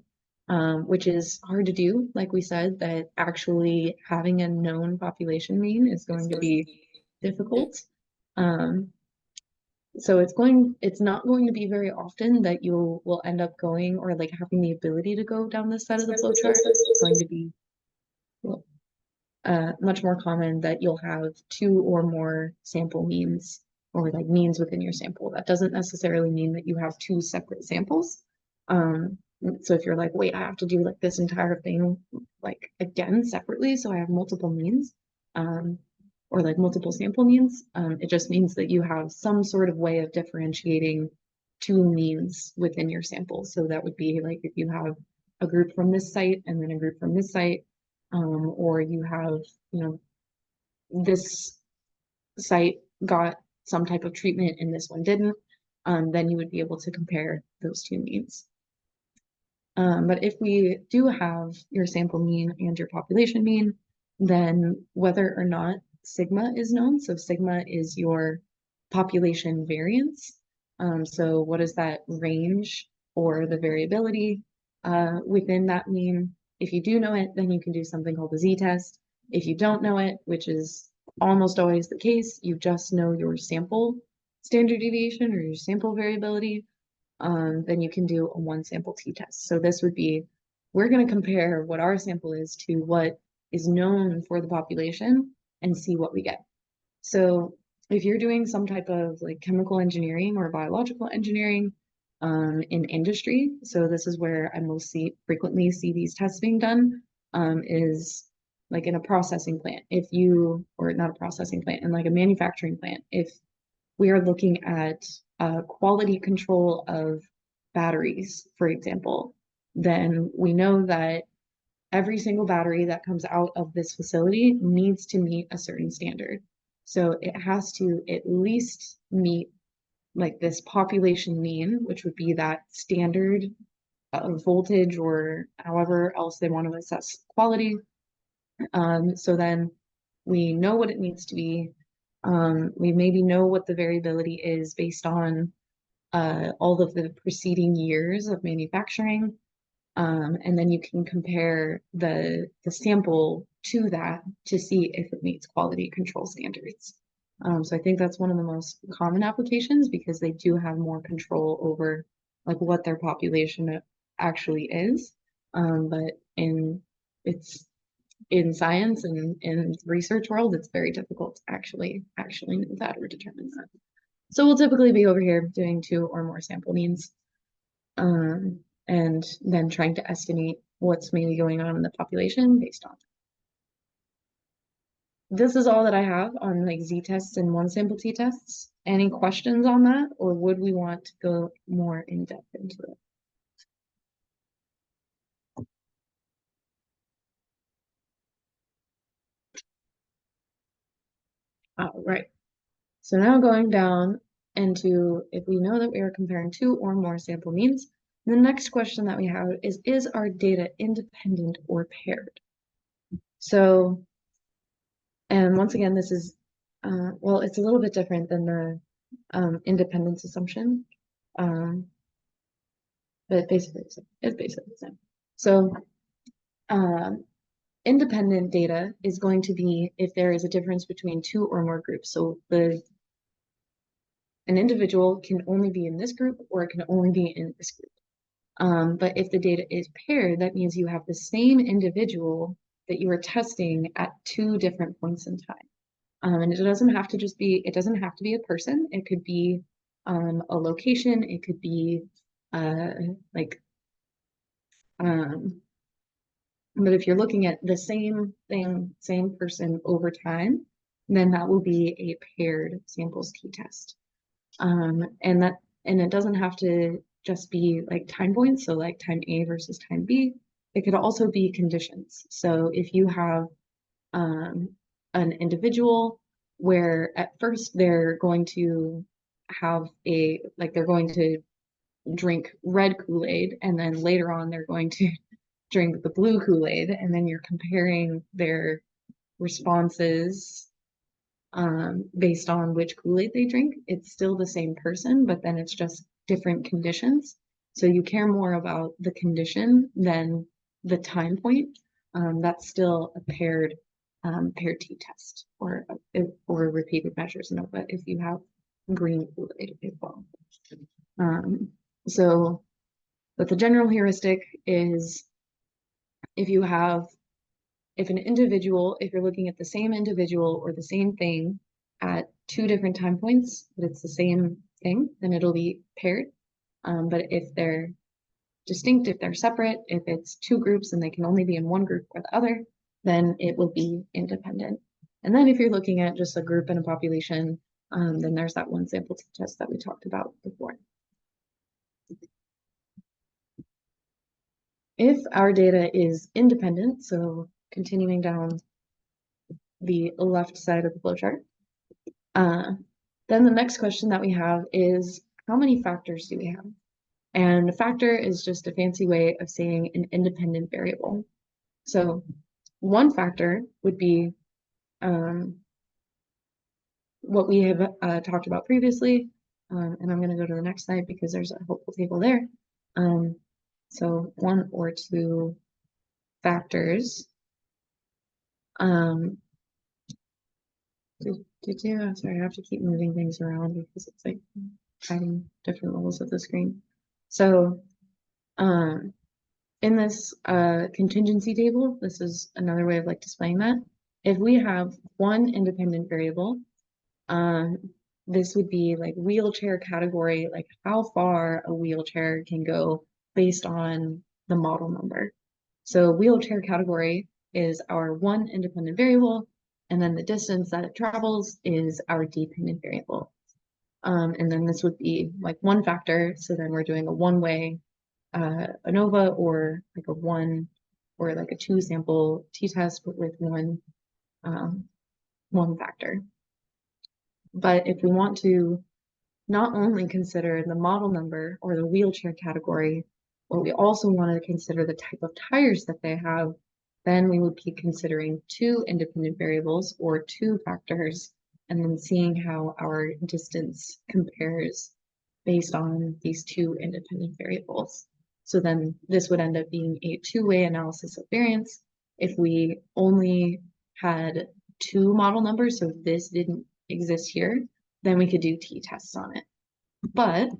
which is hard to do, like we said, that actually having a known population mean is going to be difficult. So it's not going to be very often that you will end up going or like having the ability to go down this side of the flowchart. It's going to be much more common that you'll have two or more sample means or like means within your sample. That doesn't necessarily mean that you have two separate samples. So if you're like, wait, I have to do like this entire thing like again separately, so I have multiple means, or like multiple sample means, it just means that you have some sort of way of differentiating two means within your sample. So that would be like if you have a group from this site and then a group from this site, or you have, you know, this site got some type of treatment and this one didn't, then you would be able to compare those two means. But if we do have your sample mean and your population mean, then whether or not sigma is known, so sigma is your population variance. So what is that range or the variability within that mean? If you do know it, then you can do something called the z-test. If you don't know it, which is almost always the case, you just know your sample standard deviation or your sample variability, then you can do a one sample t-test. So this would be, we're going to compare what our sample is to what is known for the population and see what we get. So if you're doing some type of like chemical engineering or biological engineering in industry, so this is where I most frequently see these tests being done, is like in a processing plant. If you, or not a processing plant, in like a manufacturing plant, if we are looking at quality control of batteries, for example, then we know that every single battery that comes out of this facility needs to meet a certain standard. So it has to at least meet like this population mean, which would be that standard voltage or however else they want to assess quality. So then we know what it needs to be. We maybe know what the variability is based on all of the preceding years of manufacturing. And then you can compare the sample to that to see if it meets quality control standards. So I think that's one of the most common applications because they do have more control over like what their population actually is. But in science and in research world, it's very difficult to actually know that or determine that. So we'll typically be over here doing two or more sample means, and then trying to estimate what's maybe going on in the population based on. This is all that I have on like z-tests and one sample t-tests. Any questions on that, or would we want to go more in depth into it? All right. So now going down into if we know that we are comparing two or more sample means, the next question that we have is our data independent or paired? So, and once again, this is, well, it's a little bit different than the independence assumption, but basically it's basically the same. So, independent data is going to be if there is a difference between two or more groups. So an individual can only be in this group or it can only be in this group. But if the data is paired, that means you have the same individual that you are testing at two different points in time. And it doesn't have to just be, it doesn't have to be a person. It could be a location. It could be like, but if you're looking at the same thing, same person over time, then that will be a paired samples t-test. And it doesn't have to just be like time points, so like time A versus time B. It could also be conditions. So if you have an individual where at first they're going to have they're going to drink red Kool-Aid, and then later on they're going to drink the blue Kool-Aid, and then you're comparing their responses based on which Kool-Aid they drink. It's still the same person, but then it's just different conditions. So you care more about the condition than the time point. That's still a paired t-test or repeated measures. No, but if you have green Kool-Aid as well. But the general heuristic is if an individual, if you're looking at the same individual or the same thing at two different time points, but it's the same thing, then it'll be paired. But if they're distinct, if they're separate, if it's two groups and they can only be in one group or the other, then it will be independent. And then if you're looking at just a group and a population, then there's that one sample test that we talked about before. If our data is independent, so continuing down the left side of the flowchart, then the next question that we have is how many factors do we have? And a factor is just a fancy way of saying an independent variable. So one factor would be what we have talked about previously, and I'm going to go to the next slide because there's a helpful table there. So one or two factors. Sorry, I have to keep moving things around because it's like hiding different levels of the screen. So in this contingency table, this is another way of like displaying that. If we have one independent variable, this would be like wheelchair category, like how far a wheelchair can go based on the model number. So wheelchair category is our one independent variable, and then the distance that it travels is our dependent variable. And then this would be like one factor, so then we're doing a one-way ANOVA or like a one or like a two sample t-test, but with one factor. But if we want to not only consider the model number or the wheelchair category, but we also want to consider the type of tires that they have, then we would be considering two independent variables or two factors, and then seeing how our distance compares based on these two independent variables. So then this would end up being a two-way analysis of variance. If we only had two model numbers, so this didn't exist here, then we could do t-tests on it. But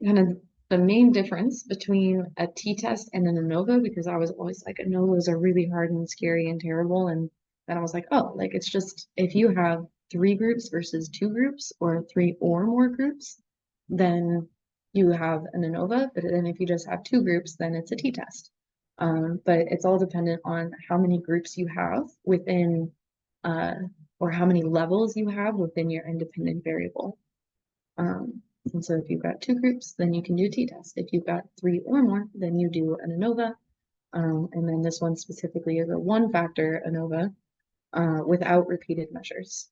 kind of the main difference between a t-test and an ANOVA, because I was always like, ANOVAs are really hard and scary and terrible. And then I was like, oh, like it's just if you have three groups versus two groups or three or more groups, then you have an ANOVA. But then if you just have two groups, then it's a t-test. But it's all dependent on how many groups you have within or how many levels you have within your independent variable. And so if you've got two groups, then you can do t-test. If you've got three or more, then you do an ANOVA. And then this one specifically is a one factor ANOVA. without repeated measures.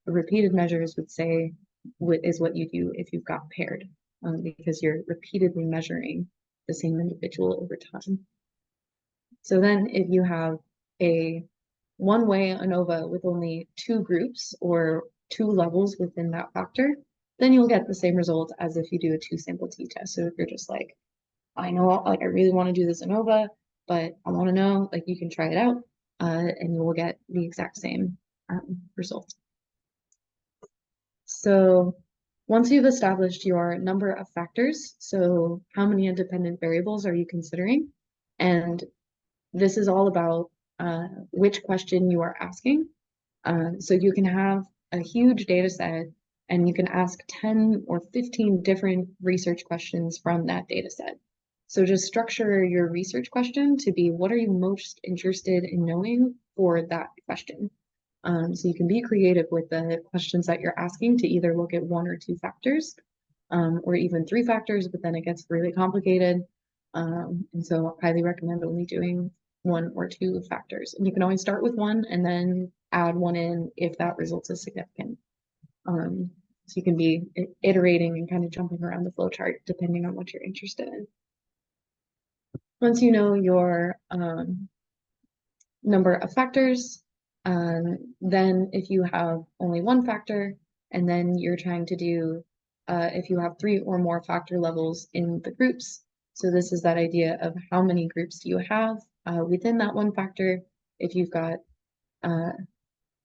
Repeated measures would say is what you do if you've got paired, because you're repeatedly measuring the same individual over time. So then if you have a one-way ANOVA with only two groups or two levels within that factor, then you'll get the same result as if you do a two-sample t-test. So if you're just like, I know, like, I really want to do this ANOVA, but I want to know, like, you can try it out, and you will get the exact same result. So once you've established your number of factors, so how many independent variables are you considering? And this is all about which question you are asking. So you can have a huge data set and you can ask 10 or 15 different research questions from that data set. So just structure your research question to be, what are you most interested in knowing for that question? So you can be creative with the questions that you're asking to either look at one or two factors, or even three factors, but then it gets really complicated. And so I highly recommend only doing one or two factors. And you can always start with one and then add one in if that result is significant. So you can be iterating and kind of jumping around the flow chart depending on what you're interested in. Once you know your number of factors, then if you have only one factor, and then you're trying to do, if you have three or more factor levels in the groups, so this is that idea of how many groups do you have within that one factor. If you've got, and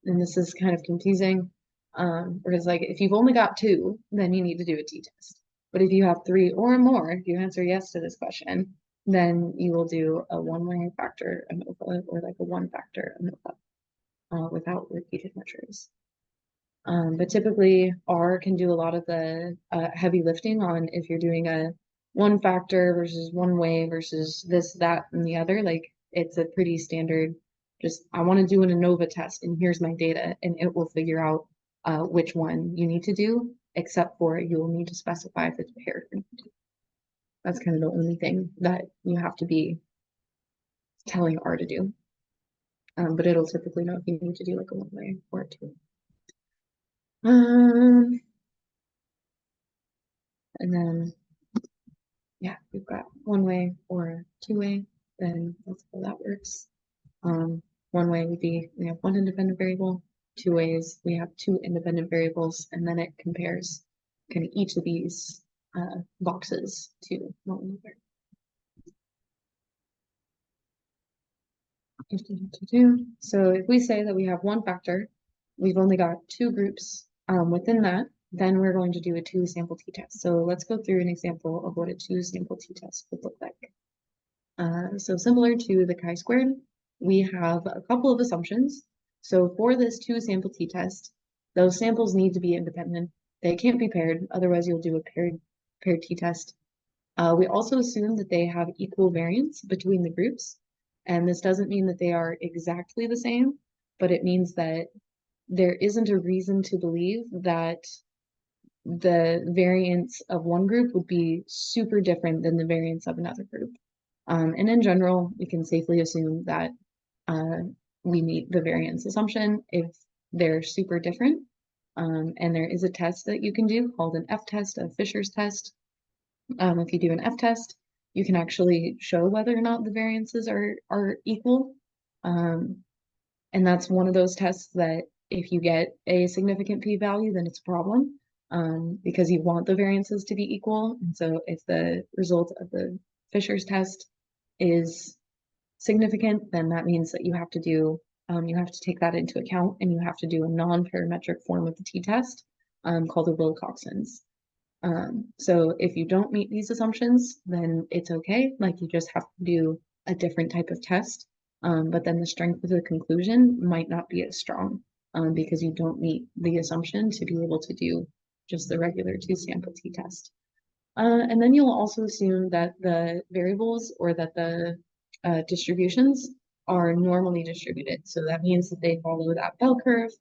this is kind of confusing, because like if you've only got two, then you need to do a t-test. But if you have three or more, if you answer yes to this question, then you will do a one-way factor ANOVA or like a one-factor ANOVA without repeated measures. But typically R can do a lot of the heavy lifting on if you're doing a one factor versus one way versus this, that, and the other. Like it's a pretty standard, just I want to do an ANOVA test and here's my data and it will figure out which one you need to do, except for you will need to specify if it's paired or not. That's kind of the only thing that you have to be telling R to do. But it'll typically know if you need to do like a one way or a two. And then, yeah, we've got one way or two way, then that's how that works. One way would be we have one independent variable, two ways we have two independent variables, and then it compares kind of each of these boxes to one another. So if we say that we have one factor, we've only got two groups within that, then we're going to do a two sample t-test. So let's go through an example of what a two sample t-test would look like. So similar to the chi-squared, we have a couple of assumptions. So for this two sample t-test, those samples need to be independent. They can't be paired, otherwise you'll do a paired t-test. We also assume that they have equal variance between the groups. And this doesn't mean that they are exactly the same, but it means that there isn't a reason to believe that the variance of one group would be super different than the variance of another group. And in general, we can safely assume that we meet the variance assumption if they're super different. And there is a test that you can do called an F-test, a Fisher's test. If you do an F-test, you can actually show whether or not the variances are equal. And that's one of those tests that if you get a significant p-value, then it's a problem, because you want the variances to be equal. And so if the result of the Fisher's test is significant, then that means that you have to do, you have to take that into account and you have to do a non-parametric form of the t-test called a Wilcoxon's. So if you don't meet these assumptions, then it's okay. Like you just have to do a different type of test. But then the strength of the conclusion might not be as strong because you don't meet the assumption to be able to do just the regular two sample t-test. And then you'll also assume that the variables or that the distributions are normally distributed. So that means that they follow that bell curve.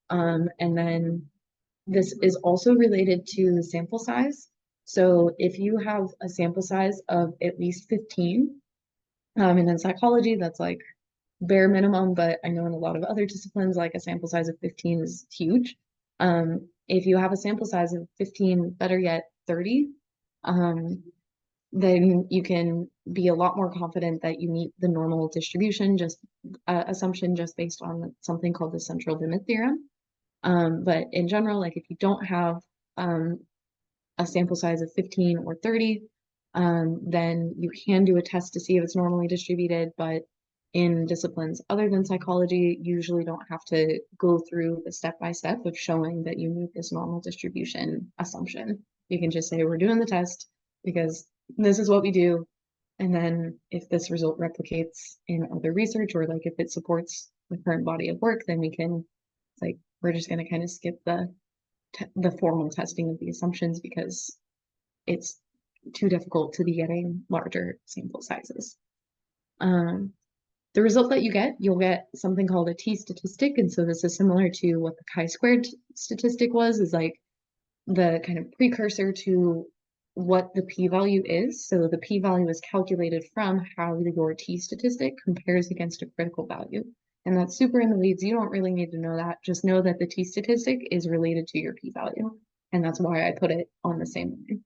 And then this is also related to the sample size. So if you have a sample size of at least 15, and in psychology, that's like bare minimum, but I know in a lot of other disciplines, like a sample size of 15 is huge. If you have a sample size of 15, better yet, 30, then you can be a lot more confident that you meet the normal distribution assumption just based on something called the central limit theorem. But in general, like if you don't have a sample size of 15 or 30, then you can do a test to see if it's normally distributed, but in disciplines other than psychology, you usually don't have to go through the step-by-step of showing that you meet this normal distribution assumption. You can just say, we're doing the test because this is what we do. And then if this result replicates in other research, or like if it supports the current body of work, then it's like, we're just going to kind of skip the formal testing of the assumptions because it's too difficult to be getting larger sample sizes. The result that you'll get something called a t-statistic. And so this is similar to what the chi-squared statistic was, is like the kind of precursor to what the p-value is. So the p-value is calculated from how your t-statistic compares against a critical value. And that's super in the weeds. You don't really need to know that. Just know that the t-statistic is related to your p-value. And that's why I put it on the same line.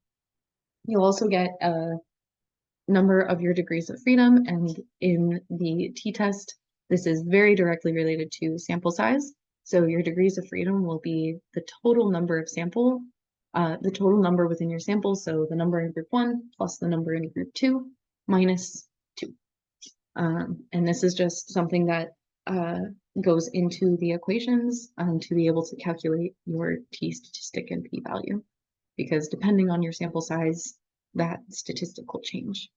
You'll also get a number of your degrees of freedom. And in the t-test, this is very directly related to sample size. So your degrees of freedom will be the total number of the total number within your sample. So the number in group 1 plus the number in group 2 minus 2. And this is just something that goes into the equations to be able to calculate your t-statistic and p-value, because depending on your sample size, that statistic will change.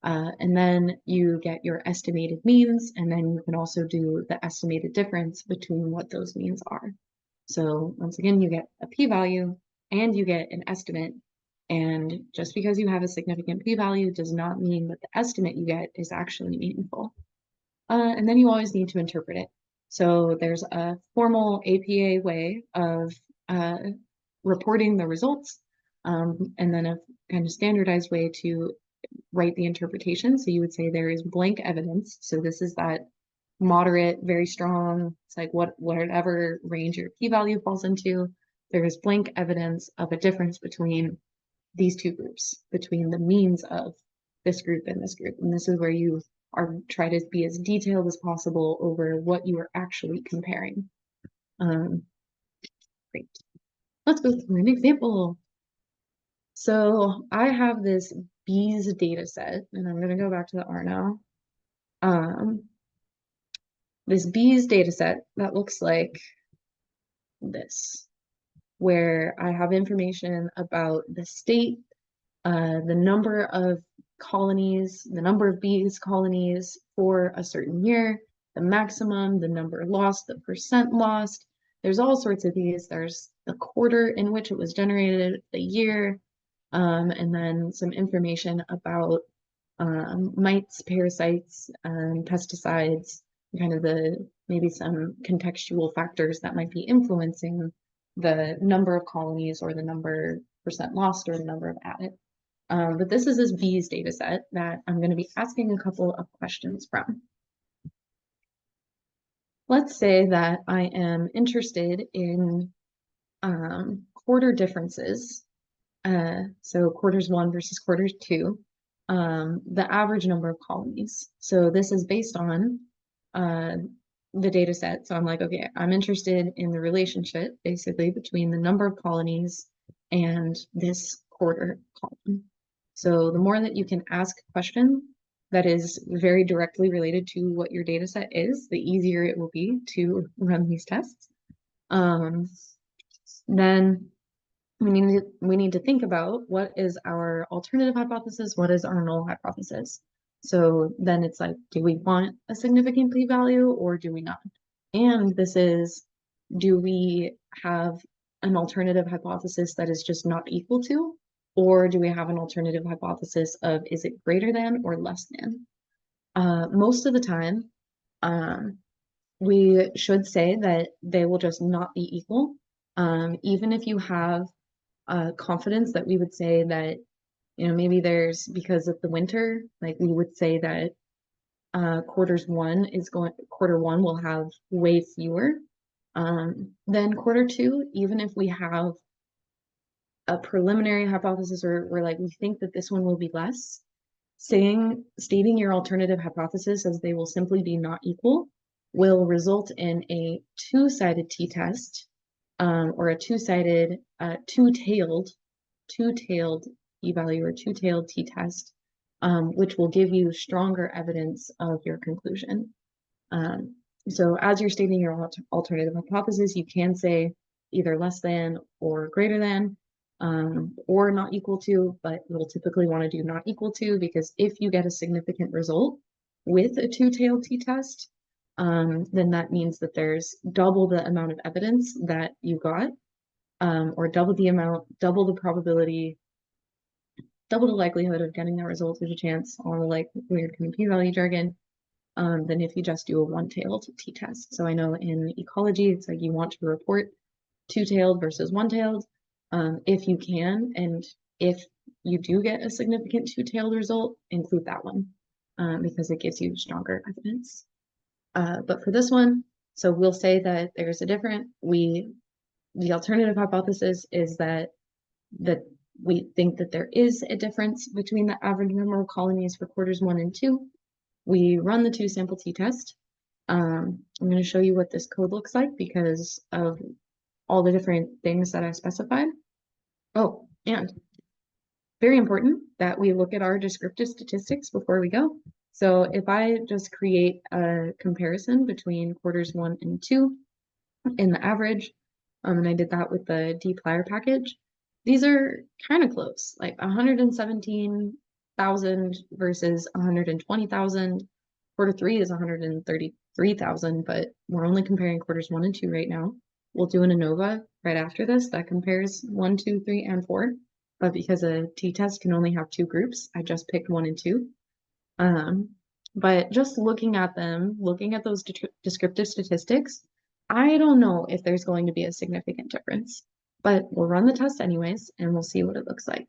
And then you get your estimated means, and then you can also do the estimated difference between what those means are. So once again, you get a p-value and you get an estimate. And just because you have a significant p-value does not mean that the estimate you get is actually meaningful. And then you always need to interpret it. So there's a formal APA way of reporting the results, and then a kind of standardized way to write the interpretation. So you would say there is blank evidence. So this is that moderate, very strong, it's like whatever range your p-value falls into, there is blank evidence of a difference between these two groups, between the means of this group and this group. And this is where you try to be as detailed as possible over what you are actually comparing. Great. Let's go through an example. So I have this bees data set, and I'm going to go back to the R now. This bees data set that looks like this, where I have information about the state, the number of colonies, the number of bees colonies for a certain year, the maximum, the number lost, the percent lost. There's all sorts of these. There's the quarter in which it was generated, the year, and then some information about mites, parasites, pesticides, kind of maybe some contextual factors that might be influencing the number of colonies or the number percent lost or the number of added. But this is this bees data set that I'm going to be asking a couple of questions from. Let's say that I am interested in quarter differences. So quarters 1 versus quarters 2, the average number of colonies. So this is based on the data set. So I'm like, okay, I'm interested in the relationship basically between the number of colonies and this quarter column. So the more that you can ask a question that is very directly related to what your data set is, the easier it will be to run these tests. Then we need to think about what is our alternative hypothesis, what is our null hypothesis. So then it's like, do we want a significant p-value or do we not? And this is, do we have an alternative hypothesis that is just not equal to, or do we have an alternative hypothesis of, is it greater than or less than? Most of the time, we should say that they will just not be equal. Even if you have confidence that we would say that, maybe there's, because of the winter, like we would say that quarter one will have way fewer. Then quarter two, even if we have a preliminary hypothesis or we're like, we think that this one will be less, stating your alternative hypothesis as they will simply be not equal will result in a two-sided t-test, or a two-sided, two-tailed p-value or two-tailed t-test, which will give you stronger evidence of your conclusion. So as you're stating your alternative hypothesis, you can say either less than or greater than, or not equal to, but we'll typically want to do not equal to, because if you get a significant result with a two-tailed t-test, then that means that there's double the amount of evidence that you got, or double the probability, double the likelihood of getting that result. There's a chance, all the like weird kind of p-value jargon, than if you just do a one-tailed t-test. So I know in ecology, it's like you want to report two-tailed versus one-tailed, if you can, and if you do get a significant two-tailed result, include that one, because it gives you stronger evidence. But for this one, so we'll say that there's a the alternative hypothesis is that we think that there is a difference between the average number of colonies for quarters 1 and 2. We run the two-sample t-test. I'm going to show you what this code looks like because of all the different things that I specified. Oh, and very important that we look at our descriptive statistics before we go. So if I just create a comparison between quarters 1 and 2 in the average, and I did that with the dplyr package, these are kind of close, like 117,000 versus 120,000. Quarter 3 is 133,000, but we're only comparing quarters 1 and 2 right now. We'll do an ANOVA right after this that compares 1, 2, 3, and 4. But because a t-test can only have 2 groups, I just picked 1 and 2. But just looking at them, looking at those descriptive statistics, I don't know if there's going to be a significant difference. But we'll run the test anyways, and we'll see what it looks like.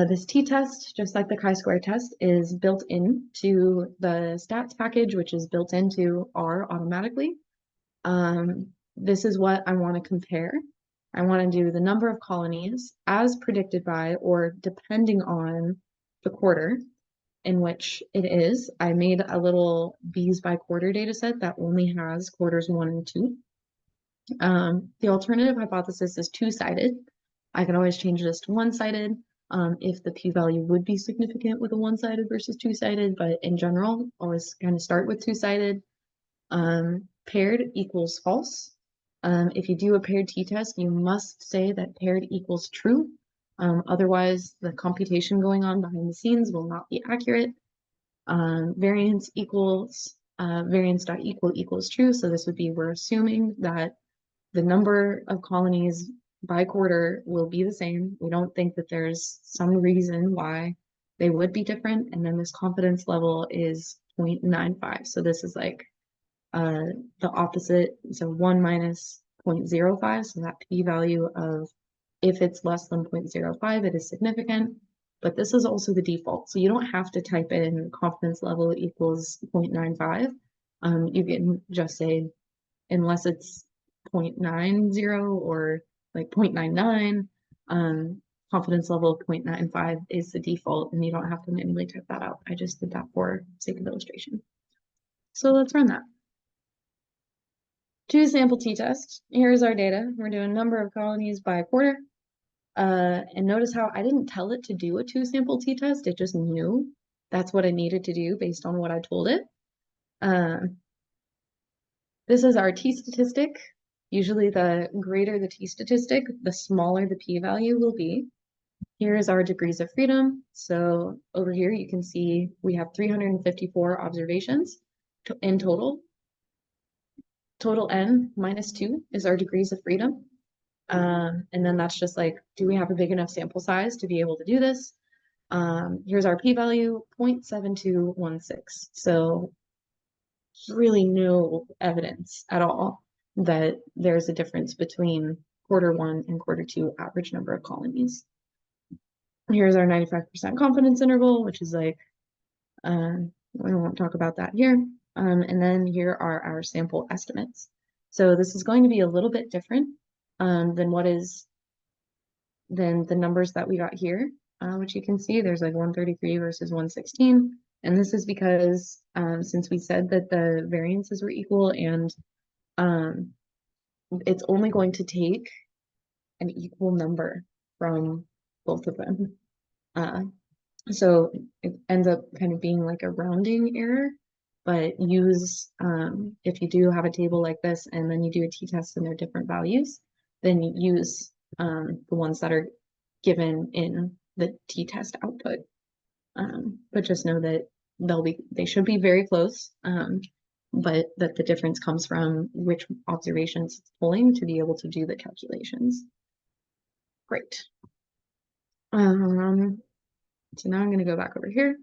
This t-test, just like the chi-square test, is built into the stats package, which is built into R automatically. This is what I want to compare. I want to do the number of colonies as predicted by, or depending on, the quarter in which it is. I made a little bees by quarter data set that only has quarters 1 and 2. The alternative hypothesis is two-sided. I can always change this to one-sided if the p-value would be significant with a one-sided versus two-sided, but in general, always kind of start with two-sided. Paired equals false. If you do a paired t-test, you must say that paired equals true. Otherwise, the computation going on behind the scenes will not be accurate. Variance dot equal equals true. So this would be, we're assuming that the number of colonies by quarter will be the same. We don't think that there's some reason why they would be different. And then this confidence level is 0.95. So this is like the opposite. So 1 minus 0.05. So that p-value of, if it's less than 0.05, it is significant. But this is also the default. So you don't have to type in confidence level equals 0.95. You can just say, unless it's 0.90 or like 0.99, confidence level 0.95 is the default, and you don't have to manually type that out. I just did that for sake of illustration. So let's run that. Two-sample t-test. Here's our data. We're doing number of colonies by quarter. And notice how I didn't tell it to do a two-sample t-test. It just knew that's what it needed to do based on what I told it. This is our t-statistic. Usually the greater the t-statistic, the smaller the p-value will be. Here is our degrees of freedom. So over here you can see we have 354 observations in total. Total n minus 2 is our degrees of freedom. And then that's just like, do we have a big enough sample size to be able to do this? Here's our p-value, 0.7216. So really no evidence at all that there's a difference between quarter 1 and quarter 2 average number of colonies. Here's our 95% confidence interval, which is like We won't talk about that here. And then here are our sample estimates. So this is going to be a little bit different than the numbers that we got here, which you can see there's like 133 versus 116. And this is because since we said that the variances were equal and it's only going to take an equal number from both of them. So it ends up kind of being like a rounding error, but if you do have a table like this and then you do a t-test and they're different values, then you use the ones that are given in the t-test output. But just know that they should be very close, but that the difference comes from which observations it's pulling to be able to do the calculations. Great. So now I'm going to go back over here.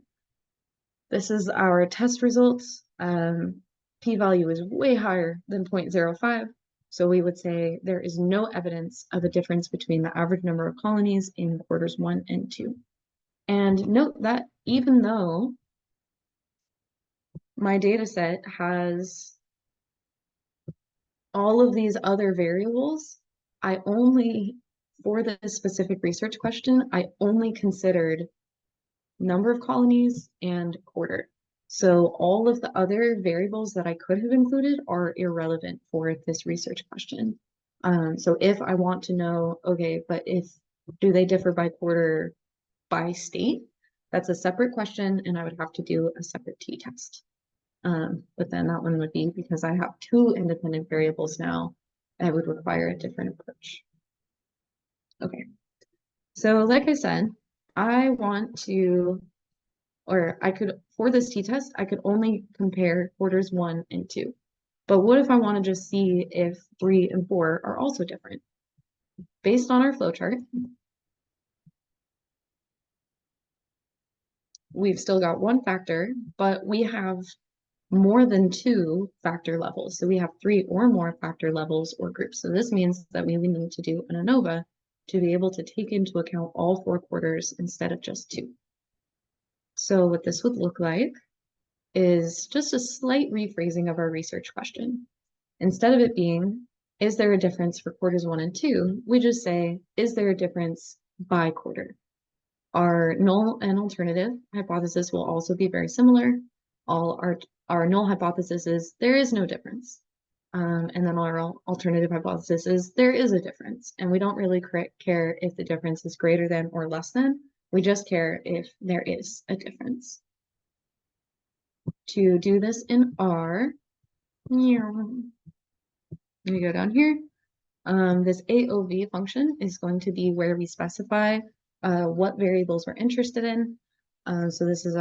This is our test results. P-value is way higher than 0.05. So we would say there is no evidence of a difference between the average number of colonies in quarters 1 and 2. And note that even though my data set has all of these other variables, for this specific research question, I only considered number of colonies and quarter. So all of the other variables that I could have included are irrelevant for this research question. So if I want to know, okay, but do they differ by quarter by state? That's a separate question and I would have to do a separate t-test. But then that one would be because I have 2 independent variables now, I would require a different approach. Okay, so like I said, for this t-test, I could only compare quarters 1 and 2. But what if I want to just see if 3 and 4 are also different? Based on our flowchart, we've still got 1 factor, but we have more than 2 factor levels. So we have 3 or more factor levels or groups. So this means that we need to do an ANOVA to be able to take into account all 4 quarters instead of just 2. So what this would look like is just a slight rephrasing of our research question. Instead of it being, is there a difference for quarters 1 and 2? We just say, is there a difference by quarter? Our null and alternative hypothesis will also be very similar. Our null hypothesis is there is no difference. And then our alternative hypothesis is there is a difference. And we don't really care if the difference is greater than or less than. We just care if there is a difference. To do this in R, let me go down here. This AOV function is going to be where we specify what variables we're interested in. So this is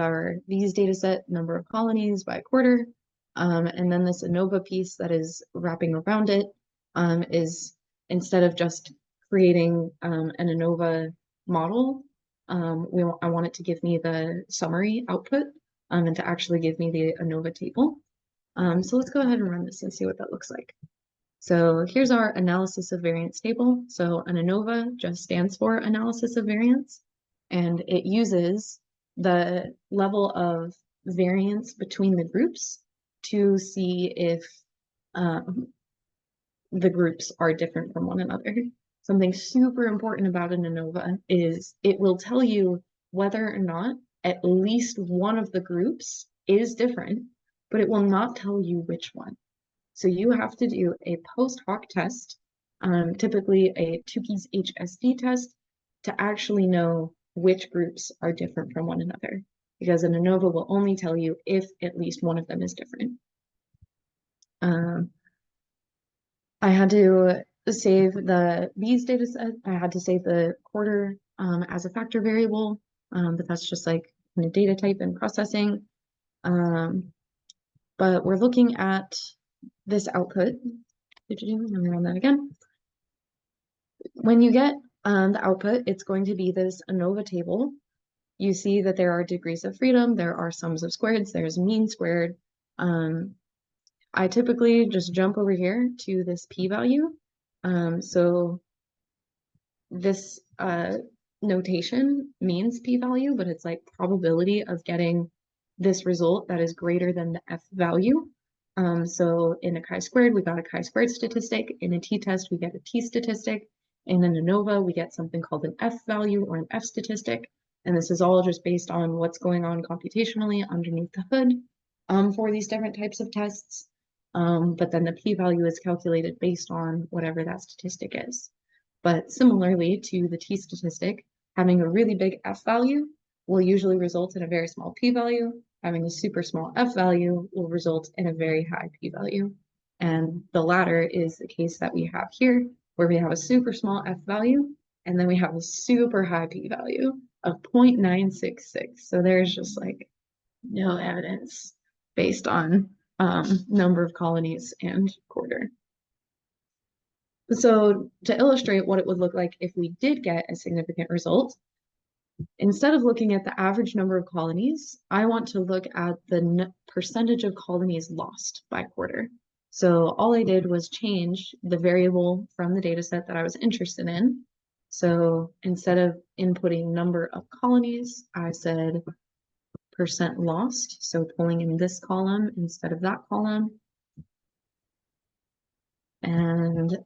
these data set, number of colonies by quarter. And then this ANOVA piece that is wrapping around it is instead of just creating an ANOVA model, I want it to give me the summary output and to actually give me the ANOVA table. So let's go ahead and run this and see what that looks like. So here's our analysis of variance table. So an ANOVA just stands for analysis of variance, and it uses the level of variance between the groups to see if the groups are different from one another. Something super important about an ANOVA is it will tell you whether or not at least one of the groups is different, but it will not tell you which one. So you have to do a post hoc test, typically a 2-piece HSV test, to actually know which groups are different from one another, because an ANOVA will only tell you if at least one of them is different. I had to save these data set. I had to save the quarter as a factor variable, but that's just like data type and processing. But we're looking at this output. Let me run that again. When you get the output, it's going to be this ANOVA table. You see that there are degrees of freedom, there are sums of squareds, there's mean squared. I typically just jump over here to this p-value. So this notation means p-value, but it's like probability of getting this result that is greater than the F value. So in a chi-squared, we got a chi-squared statistic. In a t-test, we get a t-statistic. In an ANOVA, we get something called an F value or an F statistic. And this is all just based on what's going on computationally underneath the hood for these different types of tests. But then the p-value is calculated based on whatever that statistic is. But similarly to the t-statistic, having a really big F value will usually result in a very small p-value. Having a super small F value will result in a very high p-value. And the latter is the case that we have here, where we have a super small F value, and then we have a super high p-value of 0.966. So there's just like no evidence based on number of colonies and quarter. So to illustrate what it would look like if we did get a significant result, instead of looking at the average number of colonies, I want to look at the percentage of colonies lost by quarter. So all I did was change the variable from the data set that I was interested in. So instead of inputting number of colonies, I said percent lost. So pulling in this column instead of that column. And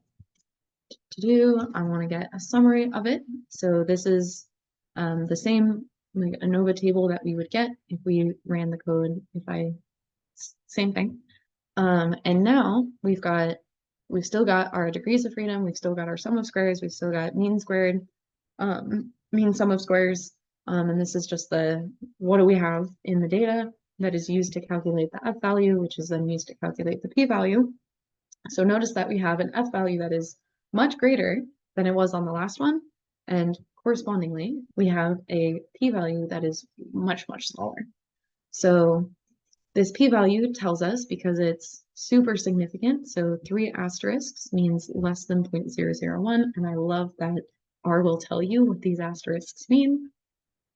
I want to get a summary of it. So this is the same like ANOVA table that we would get if we ran the code, same thing. And now we've still got our degrees of freedom, we've still got our sum of squares, we've still got mean squared, mean sum of squares, and this is just what do we have in the data that is used to calculate the F value, which is then used to calculate the P value. So notice that we have an F value that is much greater than it was on the last one, and correspondingly, we have a p-value that is much, much smaller. So this p-value tells us, because it's super significant, so 3 asterisks means less than 0.001, and I love that R will tell you what these asterisks mean.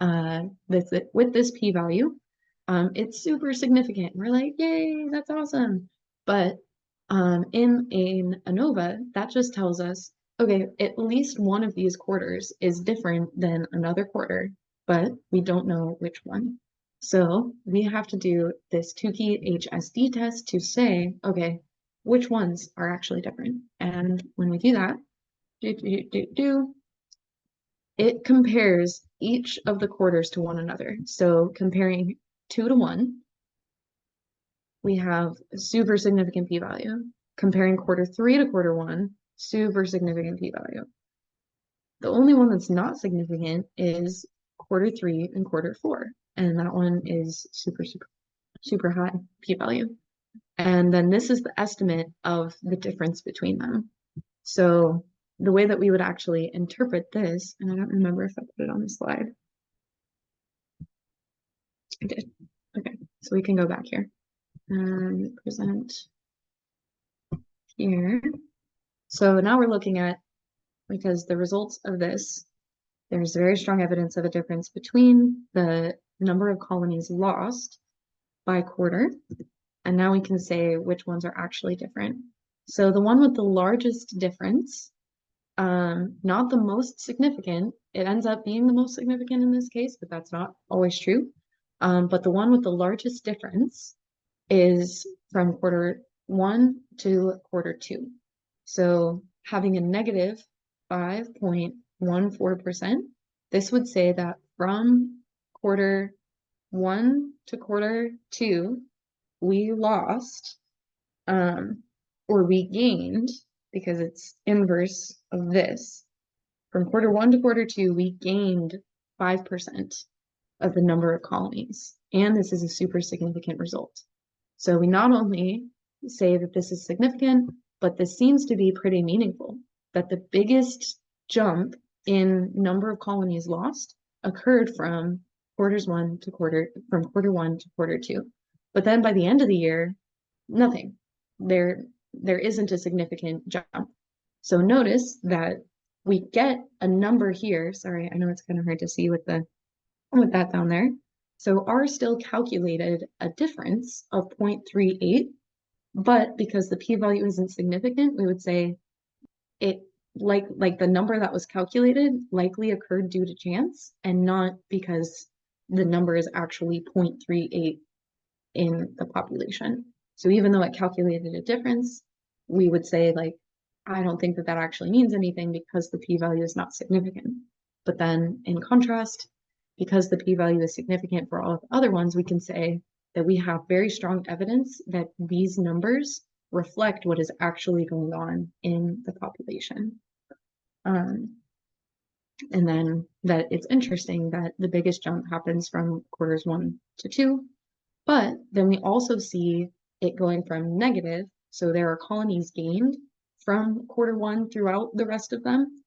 With this p-value, it's super significant. We're like, yay, that's awesome. But in an ANOVA, that just tells us, okay, at least one of these quarters is different than another quarter, but we don't know which one. So we have to do this Tukey HSD test to say, okay, which ones are actually different? And when we do that, it compares each of the quarters to one another. So comparing 2 to 1, we have a super significant p-value. Comparing quarter 3 to quarter 1, super significant p-value. The only one that's not significant is quarter 3 and quarter 4, and that one is super high p-value. And then this is the estimate of the difference between them. So the way that we would actually interpret this, and I don't remember if I put it on the slide. I did. Okay, so we can go back here and present here. So now we're looking at, because the results of this, there's very strong evidence of a difference between the number of colonies lost by quarter, and now we can say which ones are actually different. So the one with the largest difference, not the most significant, it ends up being the most significant in this case, but that's not always true. But the one with the largest difference is from quarter 1 to quarter 2. So having a negative 5.14%, this would say that from quarter 1 to quarter 2, we lost, or we gained, because it's inverse of this. From quarter 1 to quarter 2, we gained 5% of the number of colonies, and this is a super significant result. So we not only say that this is significant, but this seems to be pretty meaningful, that the biggest jump in number of colonies lost occurred from quarter 1 to quarter 2. But then by the end of the year, nothing. There isn't a significant jump. So notice that we get a number here. Sorry, I know it's kind of hard to see with that down there. So R still calculated a difference of 0.38, but because the p-value isn't significant, we would say it like the number that was calculated likely occurred due to chance and not because the number is actually 0.38 in the population. So even though it calculated a difference, we would say like, I don't think that that actually means anything because the p-value is not significant. But then in contrast, because the p-value is significant for all of the other ones, we can say that we have very strong evidence that these numbers reflect what is actually going on in the population. And then that it's interesting that the biggest jump happens from quarters 1 to 2, but then we also see it going from negative. So there are colonies gained from quarter 1 throughout the rest of them.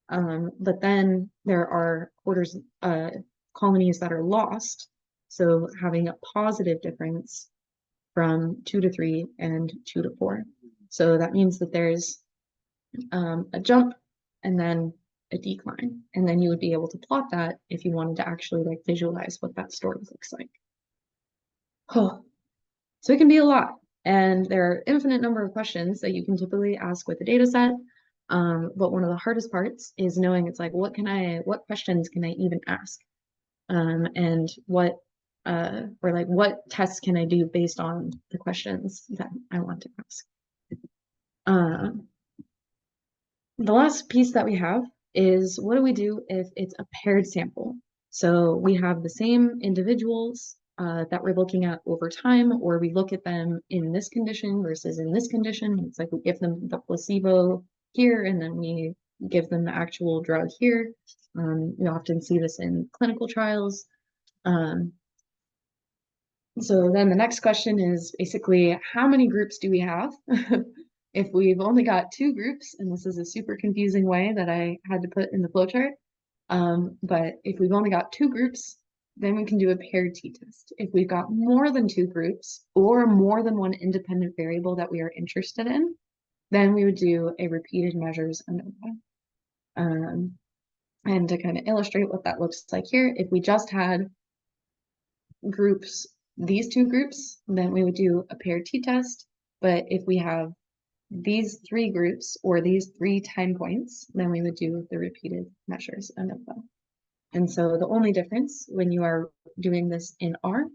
But then there are colonies that are lost. So having a positive difference from 2 to 3 and 2 to 4. So that means that there's a jump and then a decline. And then you would be able to plot that if you wanted to actually like visualize what that story looks like. Oh, so it can be a lot. And there are infinite number of questions that you can typically ask with a data set. But one of the hardest parts is knowing it's like, what questions can I even ask? And what tests can I do based on the questions that I want to ask? The last piece that we have is what do we do if it's a paired sample? So we have the same individuals that we're looking at over time, or we look at them in this condition versus in this condition. It's like we give them the placebo here, and then we give them the actual drug here. We often see this in clinical trials. So then the next question is basically, how many groups do we have? If we've only got 2 groups, and this is a super confusing way that I had to put in the flowchart, but if we've only got 2 groups, then we can do a paired t-test. If we've got more than 2 groups or more than one independent variable that we are interested in, then we would do a repeated measures ANOVA. And to kind of illustrate what that looks like here, if we just had groups, these 2 groups, then we would do a paired t-test. But if we have these 3 groups or these 3 time points, then we would do the repeated measures ANOVA. And so the only difference when you are doing this in R,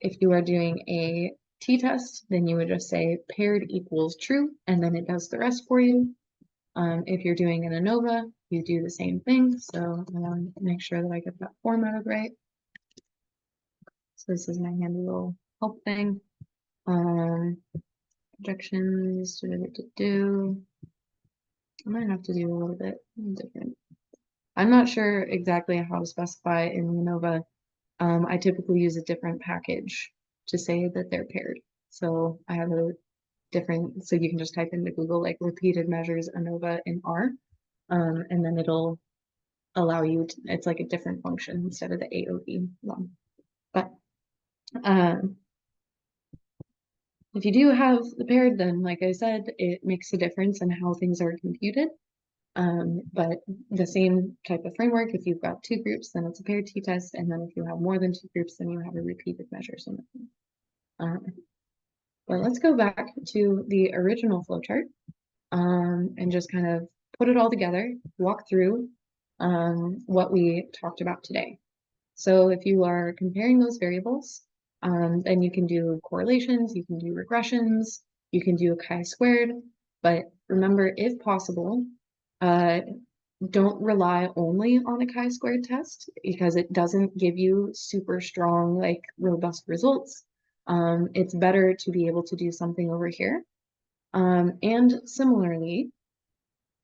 if you are doing a t-test, then you would just say paired equals true, and then it does the rest for you. If you're doing an ANOVA, you do the same thing. So I want to make sure that I get that formatted right. So this is my handy little help thing. Projections, I might have to do a little bit different. I'm not sure exactly how to specify in ANOVA. I typically use a different package to say that they're paired. So I have a different, so you can just type into Google like repeated measures ANOVA in R, and then it'll allow you to, it's like a different function instead of the AOV one. But if you do have the paired, then like I said, it makes a difference in how things are computed. But the same type of framework, if you've got 2 groups, then it's a paired t-test, and then if you have more than 2 groups, then you have a repeated measures. But let's go back to the original flowchart and just kind of put it all together, walk through what we talked about today. So if you are comparing those variables, then you can do correlations, you can do regressions, you can do a chi-squared, but remember, if possible, don't rely only on a chi-squared test because it doesn't give you super strong, like robust results. It's better to be able to do something over here. And similarly,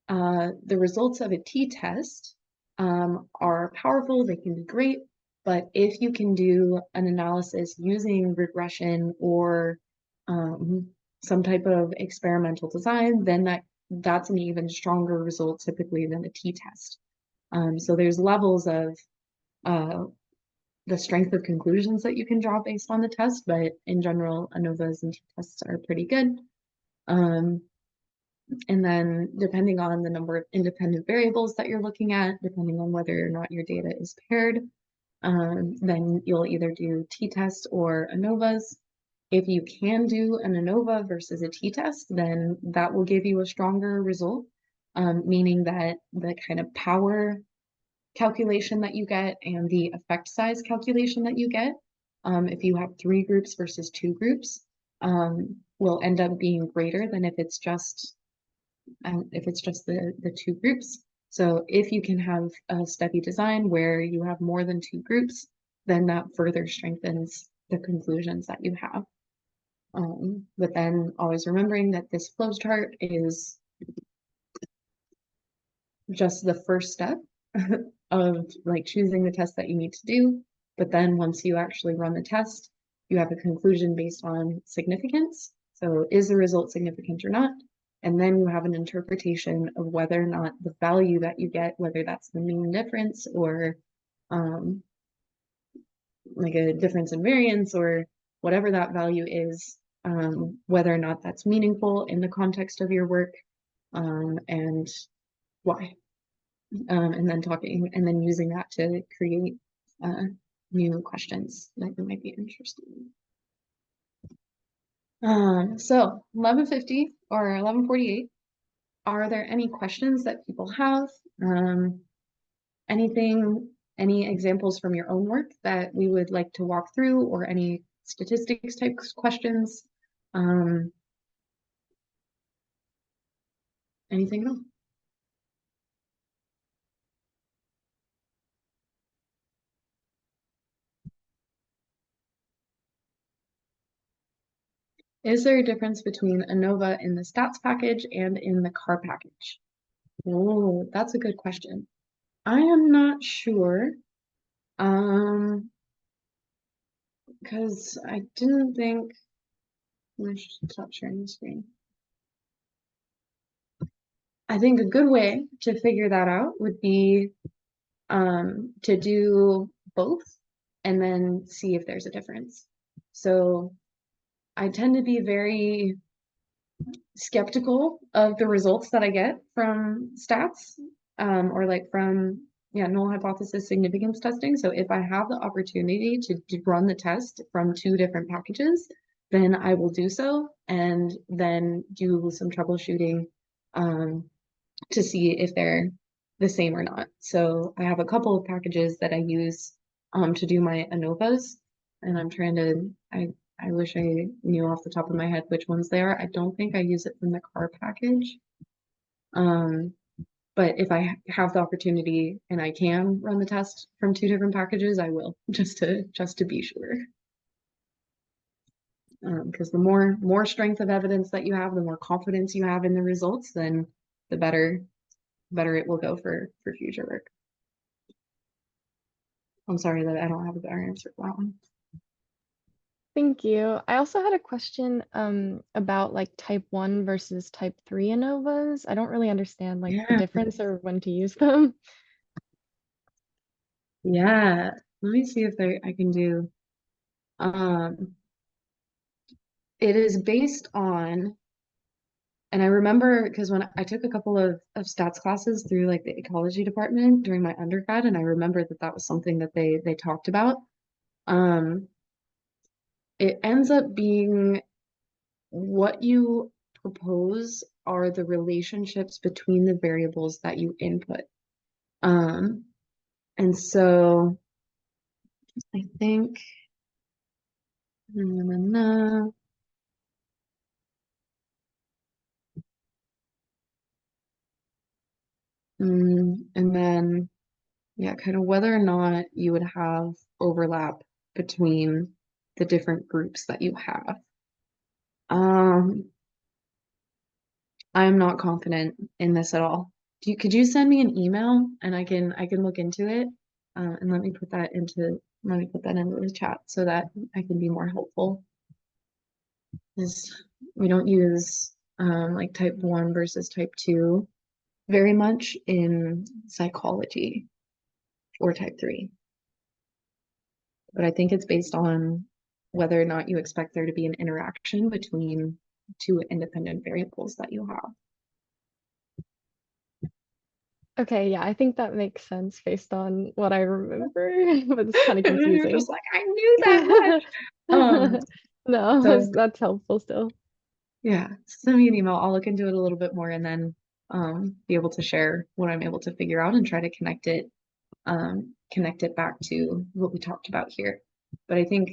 the results of a t-test are powerful, they can be great, but if you can do an analysis using regression or some type of experimental design, then that's an even stronger result typically than a t-test. So there's levels of the strength of conclusions that you can draw based on the test, but in general, ANOVAs and t-tests are pretty good. And then depending on the number of independent variables that you're looking at, depending on whether or not your data is paired, then you'll either do t-tests or ANOVAs. If you can do an ANOVA versus a t-test, then that will give you a stronger result, meaning that the kind of power calculation that you get and the effect size calculation that you get, if you have 3 groups versus 2 groups, will end up being greater than if it's just the 2 groups. So if you can have a study design where you have more than 2 groups, then that further strengthens the conclusions that you have. But then always remembering that this flow chart is just the first step of like choosing the test that you need to do. But then once you actually run the test, you have a conclusion based on significance. So is the result significant or not? And then you have an interpretation of whether or not the value that you get, whether that's the mean difference or like a difference in variance or whatever that value is, whether or not that's meaningful in the context of your work, and why. And then using that to create new questions that you might be interested in. So 11:50 or 11:48. Are there any questions that people have? Any examples from your own work that we would like to walk through, or any statistics type questions? Anything at all? Is there a difference between ANOVA in the stats package and in the CAR package? Oh, that's a good question. I am not sure. Because I didn't think I should stop sharing the screen. I think a good way to figure that out would be to do both and then see if there's a difference. So I tend to be very skeptical of the results that I get from stats, or like from null hypothesis significance testing. So if I have the opportunity to run the test from 2 different packages, then I will do so and then do some troubleshooting to see if they're the same or not. So I have a couple of packages that I use to do my ANOVAs, and I'm trying to, I wish I knew off the top of my head which ones they are. I don't think I use it from the CAR package. But if I have the opportunity and I can run the test from 2 different packages, I will, just to be sure. Because the more strength of evidence that you have, the more confidence you have in the results, then the better it will go for future work. I'm sorry that I don't have a better answer for that one. Thank you. I also had a question about like type 1 versus type 3 ANOVAs. I don't really understand like the Yeah. difference or when to use them. Yeah, let me see if I can do. It is based on, and I remember because when I took a couple of stats classes through like the ecology department during my undergrad, and I remember that was something that they talked about. It ends up being what you propose are the relationships between the variables that you input. And so I think and then kind of whether or not you would have overlap between the different groups that you have. I'm not confident in this at all. Could you send me an email and I can look into it, and let me put that into the chat so that I can be more helpful. Because we don't use like type 1 versus type 2 very much in psychology or type 3. But I think it's based on whether or not you expect there to be an interaction between 2 independent variables that you have. Okay, yeah, I think that makes sense based on what I remember, but it's kind of You're confusing. just like, I knew that much. No, so that's helpful still. yeah, send me an email. I'll look into it a little bit more and then be able to share what I'm able to figure out and try to connect it connect it back to what we talked about here. But I think,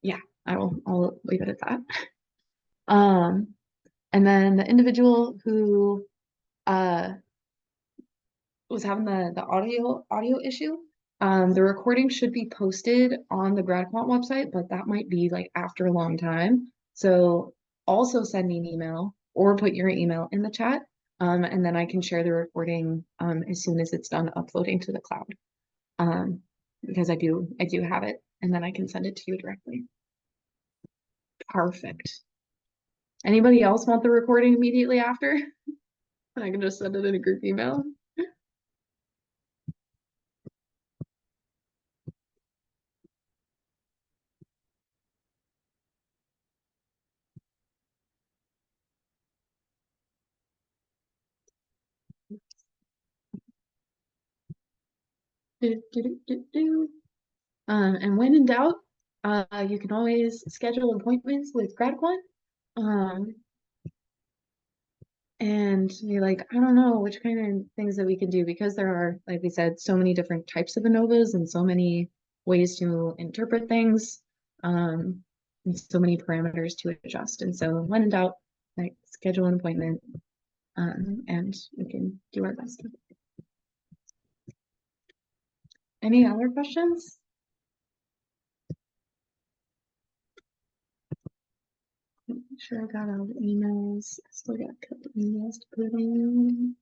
yeah, I'll leave it at that. And then the individual who was having the audio issue, the recording should be posted on the GradQuant website, but that might be like after a long time. So also send me an email or put your email in the chat, and then I can share the recording as soon as it's done uploading to the cloud. Because I do have it, and then I can send it to you directly. Perfect. Anybody else want the recording immediately after? I can just send it in a group email. And when in doubt, you can always schedule appointments with GradQuant. And you're like, I don't know which kind of things that we can do, because there are, like we said, so many different types of ANOVAs and so many ways to interpret things, and so many parameters to adjust. And so when in doubt, like, schedule an appointment, and we can do our best. Any other questions? Make sure I got all the emails. I still got a couple emails to put in.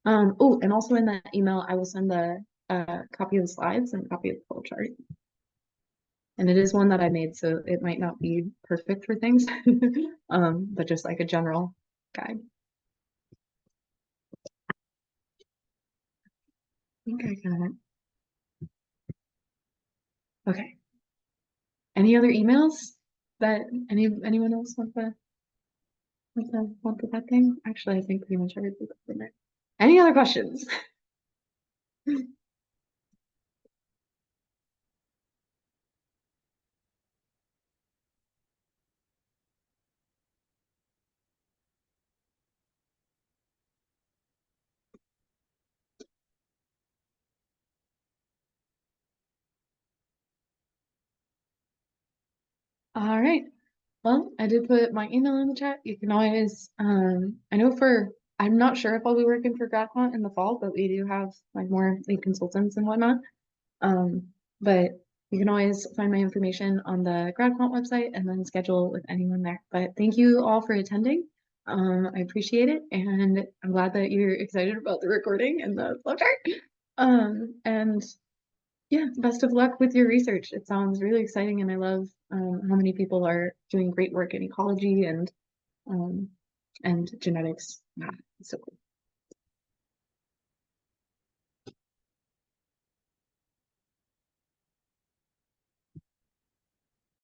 Oh, and also in that email, I will send the copy of the slides and a copy of the flow chart. And it is one that I made, so it might not be perfect for things, but just like a general guide. I think I got it. Okay. Any other emails that anyone else want to that thing? Actually, I think pretty much everything's in there. Any other questions? All right. Well, I did put my email in the chat. You can always, I know I'm not sure if I'll be working for GradQuant in the fall, but we do have like more lead consultants and whatnot. But you can always find my information on the GradQuant website and then schedule with anyone there. But thank you all for attending. I appreciate it, and I'm glad that you're excited about the recording and the flowchart. And yeah, best of luck with your research. It sounds really exciting, and I love how many people are doing great work in ecology and genetics. So cool.